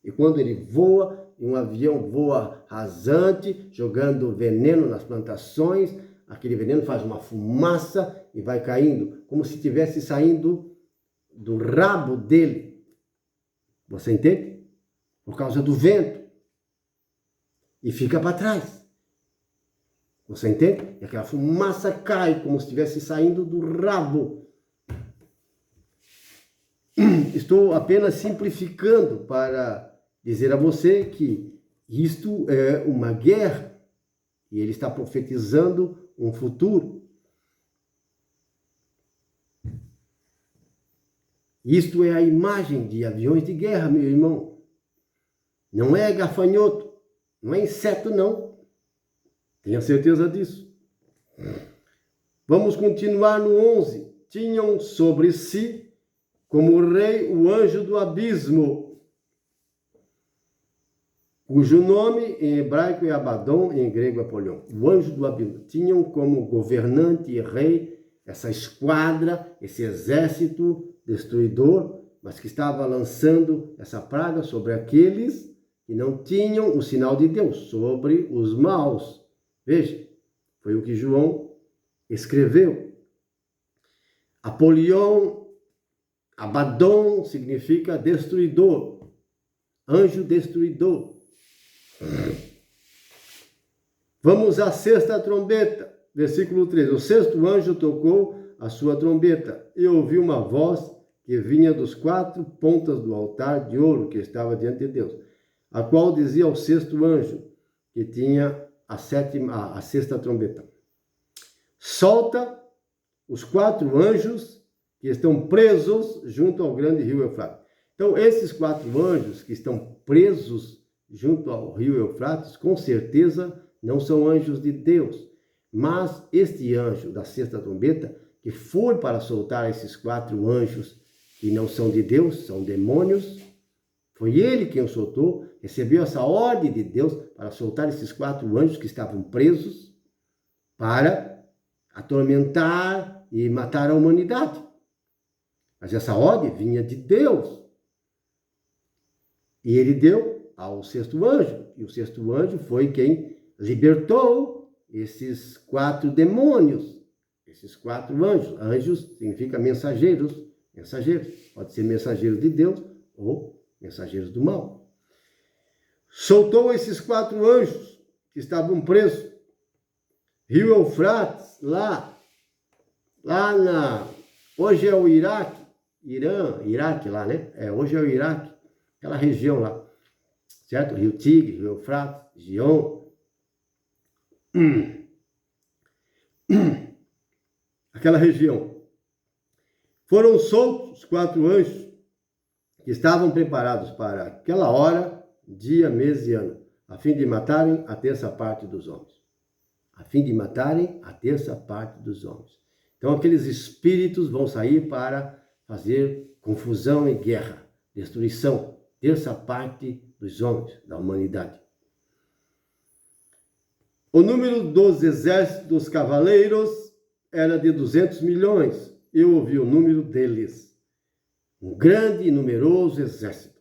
E quando ele voa, um avião voa rasante, jogando veneno nas plantações, aquele veneno faz uma fumaça e vai caindo, como se estivesse saindo do rabo dele. Você entende? Por causa do vento. E fica para trás. Você entende? E aquela fumaça cai como se estivesse saindo do rabo. Estou apenas simplificando para dizer a você que isto é uma guerra e ele está profetizando um futuro. Isto é a imagem de aviões de guerra, meu irmão. Não é gafanhoto, não é inseto, não. Tenha certeza disso. Vamos continuar no 11. Tinham sobre si, como rei, o anjo do abismo, cujo nome em hebraico é Abaddon e em grego é Apolion. O anjo do abismo. Tinham como governante e rei essa esquadra, esse exército destruidor, mas que estava lançando essa praga sobre aqueles que não tinham o sinal de Deus, sobre os maus. Veja, foi o que João escreveu. Apolion, Abaddon significa destruidor, anjo destruidor. Vamos à sexta trombeta, versículo 13. O sexto anjo tocou a sua trombeta e ouviu uma voz que vinha dos 4 pontas do altar de ouro que estava diante de Deus, a qual dizia ao sexto anjo, que tinha a sexta trombeta: solta os 4 anjos que estão presos junto ao grande rio Eufrates. Então, esses 4 anjos que estão presos junto ao rio Eufrates, com certeza não são anjos de Deus. Mas este anjo da 6ª trombeta, que foi para soltar esses 4 anjos que não são de Deus, são demônios, foi ele quem o soltou, recebeu essa ordem de Deus para soltar esses 4 anjos que estavam presos para atormentar e matar a humanidade. Mas essa ordem vinha de Deus. E ele deu ao 6º anjo. E o 6º anjo foi quem libertou esses 4 demônios. Esses 4 anjos. Anjos significa mensageiros. Mensageiros. Pode ser mensageiros de Deus ou mensageiros do mal. Soltou esses 4 anjos que estavam presos. Rio Eufrates, hoje é o Iraque, Iraque lá, né? Hoje é o Iraque, aquela região lá, certo? Rio Tigre, Rio Eufrates, Gion. Aquela região. Foram soltos os 4 anjos que estavam preparados para aquela hora, dia, mês e ano, a fim de matarem a 1/3 parte dos homens. A fim de matarem a 1/3 parte dos homens. Então, aqueles espíritos vão sair para fazer confusão e guerra, destruição, 1/3 parte dos homens, da humanidade. O número dos exércitos dos cavaleiros era de 200 milhões. Eu ouvi o número deles. Um grande e numeroso exército.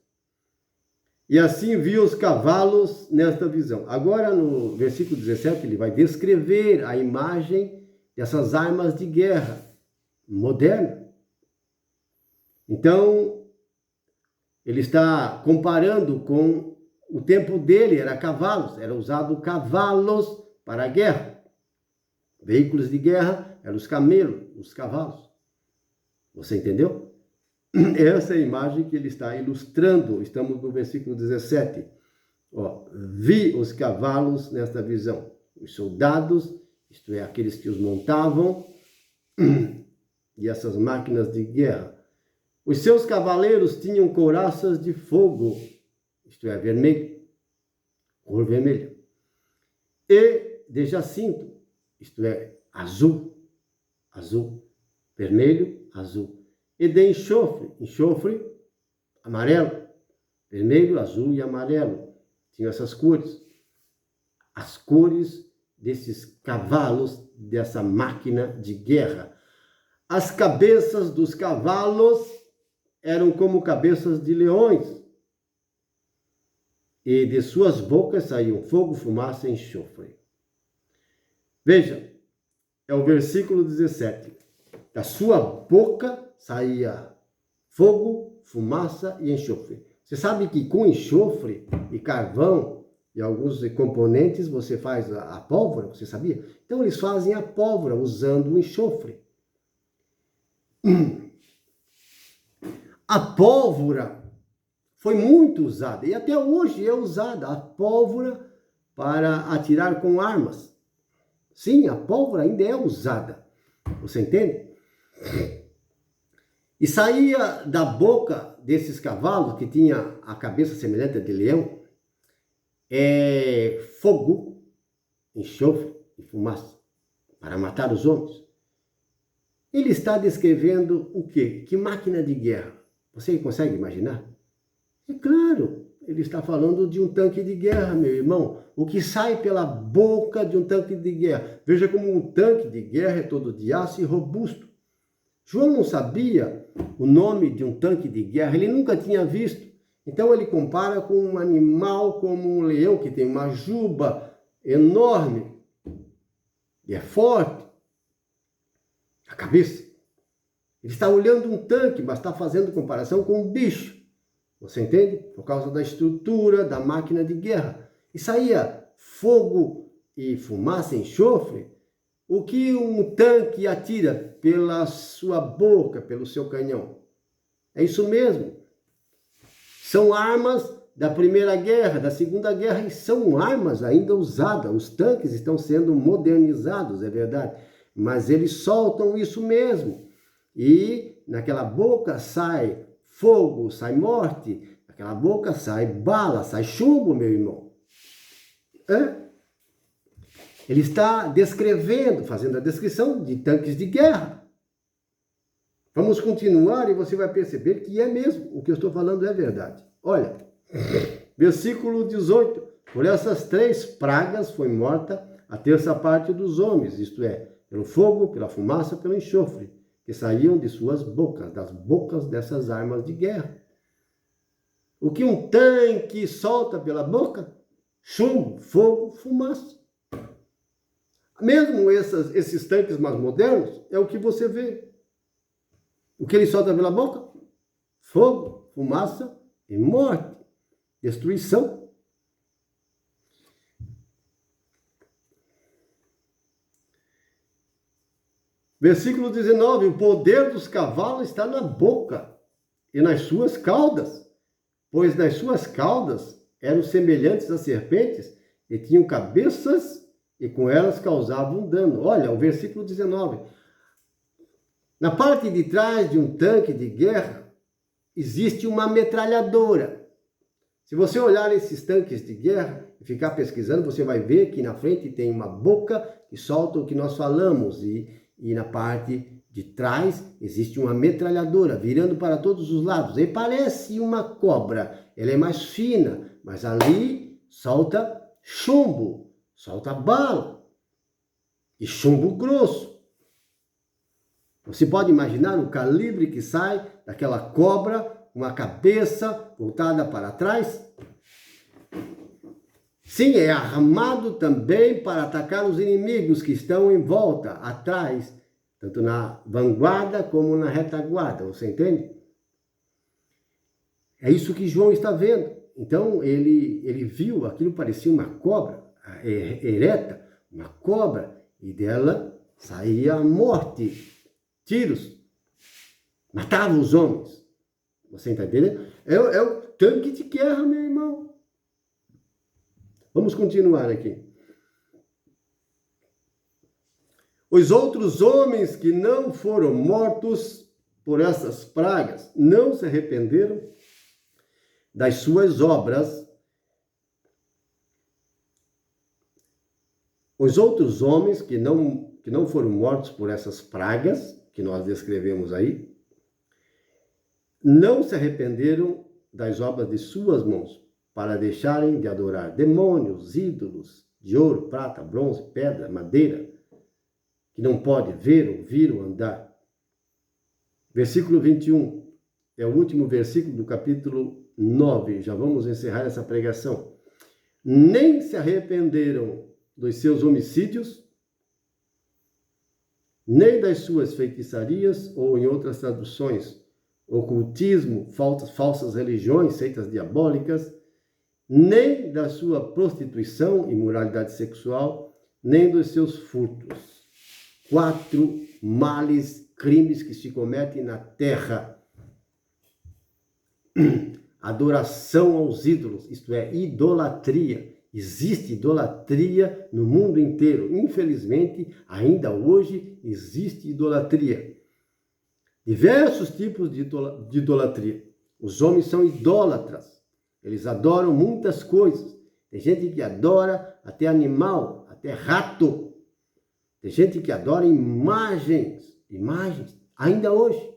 E assim viu os cavalos nesta visão. Agora, no versículo 17, ele vai descrever a imagem dessas armas de guerra moderna. Então, ele está comparando com o tempo dele, era cavalos, era usado cavalos para a guerra. Veículos de guerra eram os camelos, os cavalos. Você entendeu? Essa é a imagem que ele está ilustrando. Estamos no versículo 17. Vi os cavalos nesta visão. Os soldados, isto é, aqueles que os montavam, e essas máquinas de guerra. Os seus cavaleiros tinham couraças de fogo, isto é, vermelho, cor vermelha, e de jacinto, isto é, azul, vermelho, azul. E de enxofre, amarelo, vermelho, azul e amarelo. Tinham essas cores. As cores desses cavalos, dessa máquina de guerra. As cabeças dos cavalos eram como cabeças de leões. E de suas bocas saíam fogo, fumaça e enxofre. Veja, é o versículo 17. Da sua boca saía fogo, fumaça e enxofre. Você sabe que com enxofre e carvão e alguns componentes você faz a pólvora, você sabia? Então eles fazem a pólvora usando o enxofre. A pólvora foi muito usada e até hoje é usada a pólvora para atirar com armas. Sim, a pólvora ainda é usada. Você entende? E saía da boca desses cavalos, que tinha a cabeça semelhante a de leão, fogo, enxofre e fumaça, para matar os homens. Ele está descrevendo o quê? Que máquina de guerra? Você consegue imaginar? É claro, ele está falando de um tanque de guerra, meu irmão. O que sai pela boca de um tanque de guerra. Veja como um tanque de guerra é todo de aço e robusto. João não sabia o nome de um tanque de guerra, ele nunca tinha visto. Então ele compara com um animal como um leão, que tem uma juba enorme e é forte. A cabeça. Ele está olhando um tanque, mas está fazendo comparação com um bicho. Você entende? Por causa da estrutura da máquina de guerra. E saía fogo e fumaça, enxofre. O que um tanque atira pela sua boca, pelo seu canhão? É isso mesmo. São armas da Primeira Guerra, da Segunda Guerra, e são armas ainda usadas. Os tanques estão sendo modernizados, é verdade. Mas eles soltam isso mesmo. E naquela boca sai fogo, sai morte. Daquela boca sai bala, sai chumbo, meu irmão. Ele está descrevendo, fazendo a descrição de tanques de guerra. Vamos continuar e você vai perceber que é mesmo. O que eu estou falando é verdade. Olha, versículo 18. Por essas 3 pragas foi morta a terça parte dos homens, isto é, pelo fogo, pela fumaça, pelo enxofre, que saíam de suas bocas, das bocas dessas armas de guerra. O que um tanque solta pela boca? Chumbo, fogo, fumaça. Mesmo esses tanques mais modernos, é o que você vê. O que ele solta pela boca? Fogo, fumaça e morte, destruição. Versículo 19, o poder dos cavalos está na boca e nas suas caudas, pois nas suas caudas eram semelhantes a serpentes e tinham cabeças e com elas causavam dano. Olha, o versículo 19. Na parte de trás de um tanque de guerra existe uma metralhadora. Se você olhar esses tanques de guerra e ficar pesquisando, você vai ver que na frente tem uma boca que solta o que nós falamos e na parte de trás existe uma metralhadora virando para todos os lados. E parece uma cobra, ela é mais fina, mas ali solta chumbo, solta bala e chumbo grosso. Você pode imaginar o calibre que sai daquela cobra, uma cabeça voltada para trás? Sim, é armado também para atacar os inimigos que estão em volta, atrás, tanto na vanguarda como na retaguarda, você entende? É isso que João está vendo. Então, ele viu, aquilo parecia uma cobra ereta, uma cobra, e dela saía a morte, tiros, matava os homens. Você está entendendo? É o tanque de guerra, meu irmão. Vamos continuar aqui. Os outros homens que não foram mortos por essas pragas não se arrependeram das suas obras. Os outros homens que não foram mortos por essas pragas, que nós descrevemos aí, não se arrependeram das obras de suas mãos, para deixarem de adorar demônios, ídolos de ouro, prata, bronze, pedra, madeira, que não pode ver, ouvir ou andar. Versículo 21, é o último versículo do capítulo 9, já vamos encerrar essa pregação. Nem se arrependeram dos seus homicídios, nem das suas feitiçarias, ou em outras traduções, ocultismo, falsas religiões, seitas diabólicas, nem da sua prostituição, imoralidade sexual, nem dos seus furtos. 4 males, crimes que se cometem na terra. Adoração aos ídolos, isto é, idolatria. Existe idolatria no mundo inteiro. Infelizmente, ainda hoje existe idolatria. Diversos tipos de idolatria. Os homens são idólatras. Eles adoram muitas coisas. Tem gente que adora até animal, até rato. Tem gente que adora imagens, ainda hoje.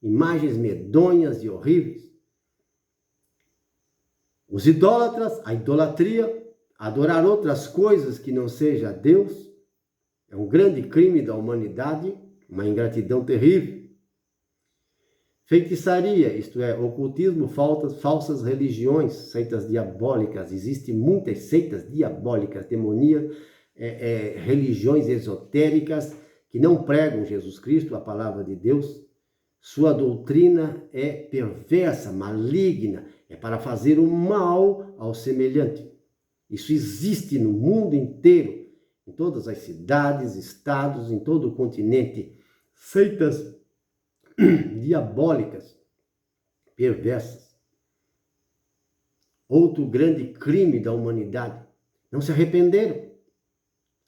Imagens medonhas e horríveis. Os idólatras, a idolatria, adorar outras coisas que não seja Deus, é um grande crime da humanidade, uma ingratidão terrível. Feitiçaria, isto é, ocultismo, falsas religiões, seitas diabólicas. Existem muitas seitas diabólicas, demoníacas, religiões esotéricas que não pregam Jesus Cristo, a palavra de Deus. Sua doutrina é perversa, maligna, é para fazer o mal ao semelhante. Isso existe no mundo inteiro, em todas as cidades, estados, em todo o continente. Seitas diabólicas, perversas. Outro grande crime da humanidade. Não se arrependeram.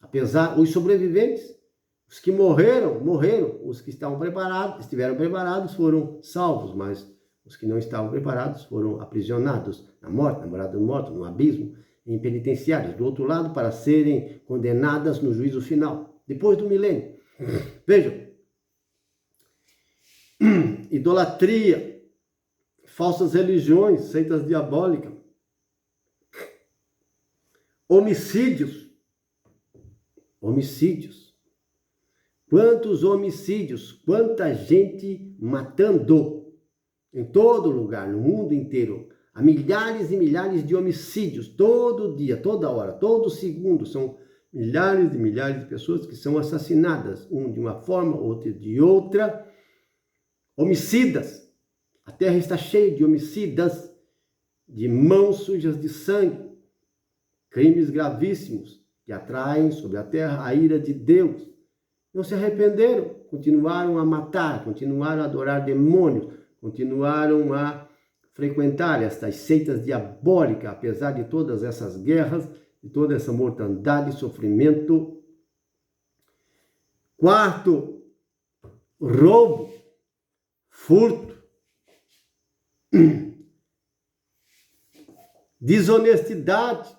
Apesar, os sobreviventes, os que morreram. Os que estiveram preparados, foram salvos, mas Os que não estavam preparados foram aprisionados na morte, na morada do morto, no abismo, em penitenciários, do outro lado, para serem condenadas no juízo final, depois do milênio. Vejam, idolatria, falsas religiões, seitas diabólicas, homicídios. Quantos homicídios, quanta gente matando em todo lugar, no mundo inteiro. Há milhares e milhares de homicídios todo dia, toda hora, todo segundo. São milhares e milhares de pessoas que são assassinadas, um de uma forma, outro de outra. Homicidas. A terra está cheia de homicidas, de mãos sujas de sangue. Crimes gravíssimos que atraem sobre a terra a ira de Deus. Não se arrependeram, continuaram a matar, continuaram a adorar demônios, continuaram a frequentar estas seitas diabólicas, apesar de todas essas guerras, de toda essa mortandade e sofrimento. Quarto, roubo, furto, desonestidade,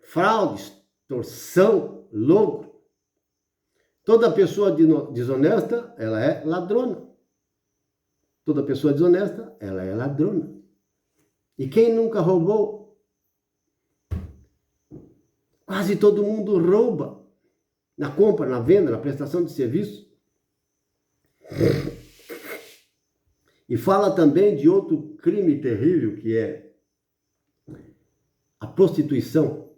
fraude, extorsão, lucro. Toda pessoa desonesta, ela é ladrona. Toda pessoa desonesta, ela é ladrona. E quem nunca roubou? Quase todo mundo rouba. Na compra, na venda, na prestação de serviço. E fala também de outro crime terrível, que é a prostituição.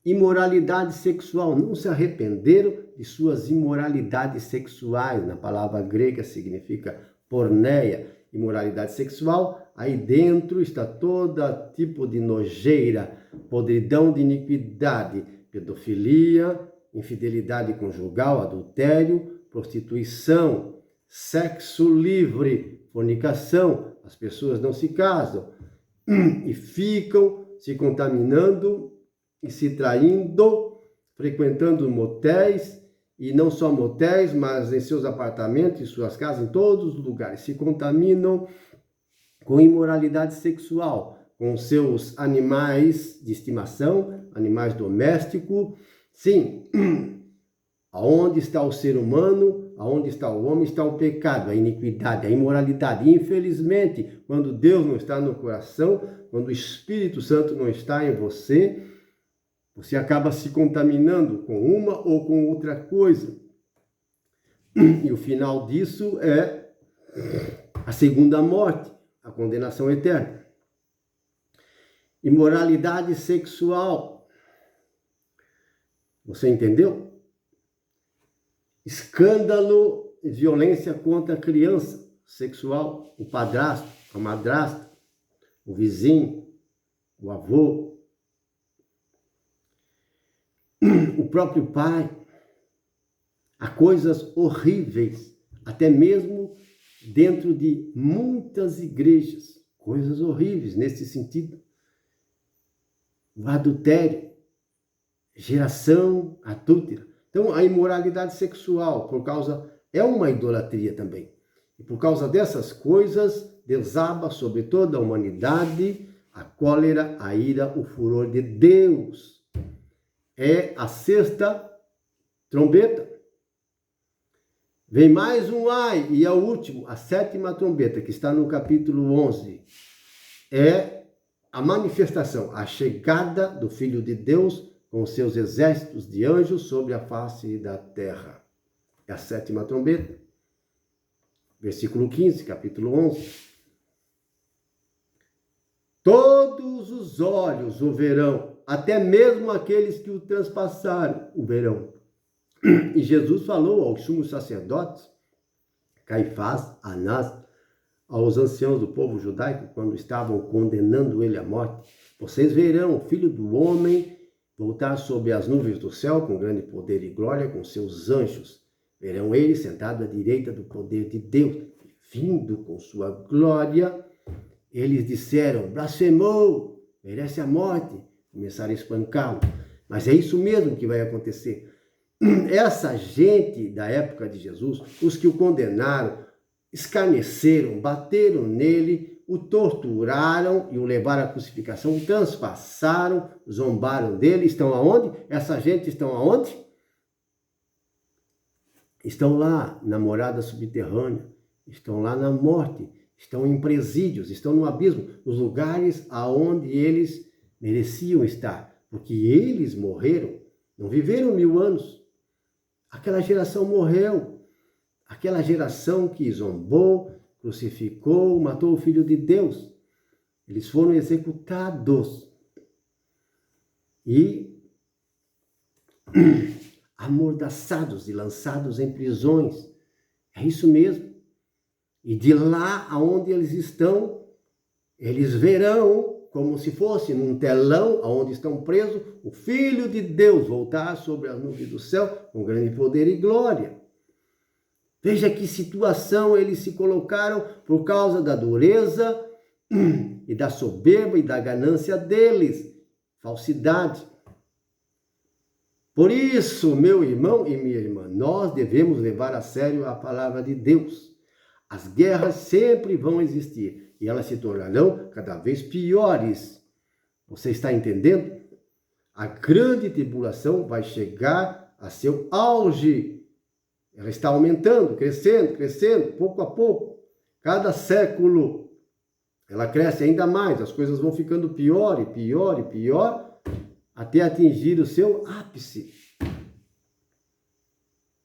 Imoralidade sexual. Não se arrependeram de suas imoralidades sexuais. Na palavra grega significa porneia, imoralidade sexual. Aí dentro está todo tipo de nojeira, podridão de iniquidade, pedofilia, infidelidade conjugal, adultério, prostituição, sexo livre, fornicação. As pessoas não se casam e ficam se contaminando e se traindo, frequentando motéis, e não só motéis, mas em seus apartamentos, em suas casas, em todos os lugares, se contaminam com imoralidade sexual, com seus animais de estimação, animais domésticos. Sim, aonde está o ser humano, aonde está o homem, está o pecado, a iniquidade, a imoralidade. E, infelizmente, quando Deus não está no coração, quando o Espírito Santo não está em você, você acaba se contaminando com uma ou com outra coisa. E o final disso é a segunda morte, a condenação eterna. Imoralidade sexual. Você entendeu? Escândalo e violência contra a criança sexual, o padrasto, a madrasta, o vizinho, o avô, o próprio pai. Há coisas horríveis, até mesmo dentro de muitas igrejas, coisas horríveis nesse sentido. O adultério, geração adúltera. Então, a imoralidade sexual, é uma idolatria também. E por causa dessas coisas, desaba sobre toda a humanidade a cólera, a ira, o furor de Deus. É a sexta trombeta. Vem mais um ai, e é o último, a sétima trombeta, que está no capítulo 11. É a manifestação, a chegada do Filho de Deus com seus exércitos de anjos sobre a face da terra. É a sétima trombeta. Versículo 15, capítulo 11. Todos os olhos o verão, até mesmo aqueles que o transpassaram o verão. E Jesus falou aos sumos sacerdotes, Caifás, Anás, aos anciãos do povo judaico, quando estavam condenando ele à morte: vocês verão o Filho do Homem voltar sobre as nuvens do céu com grande poder e glória, com seus anjos. Verão ele sentado à direita do poder de Deus, vindo com sua glória. Eles disseram: blasfemou, merece a morte. Começaram a espancá-lo. Mas é isso mesmo que vai acontecer. Essa gente da época de Jesus, os que o condenaram, escarneceram, bateram nele, o torturaram e o levaram à crucificação, o transpassaram, zombaram dele. Estão aonde? Essa gente estão aonde? Estão lá na morada subterrânea, estão lá na morte, estão em presídios, estão no abismo, nos lugares aonde eles mereciam estar, porque eles morreram, não viveram 1000 anos. Aquela geração morreu, aquela geração que zombou, crucificou, matou o Filho de Deus. Eles foram executados. E amordaçados e lançados em prisões. É isso mesmo. E de lá aonde eles estão, eles verão, como se fosse num telão aonde estão presos, o Filho de Deus voltar sobre as nuvens do céu com grande poder e glória. Veja que situação eles se colocaram por causa da dureza e da soberba e da ganância deles. Falsidade. Por isso, meu irmão e minha irmã, nós devemos levar a sério a palavra de Deus. As guerras sempre vão existir e elas se tornarão cada vez piores. Você está entendendo? A grande tribulação vai chegar a seu auge. Ela está aumentando, crescendo, pouco a pouco. Cada século ela cresce ainda mais, as coisas vão ficando pior, até atingir o seu ápice.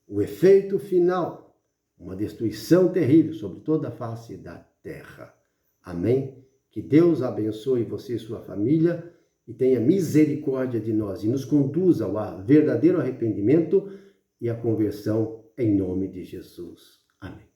O efeito final, uma destruição terrível sobre toda a face da terra. Amém? Que Deus abençoe você e sua família e tenha misericórdia de nós e nos conduza ao verdadeiro arrependimento e à conversão em nome de Jesus. Amém.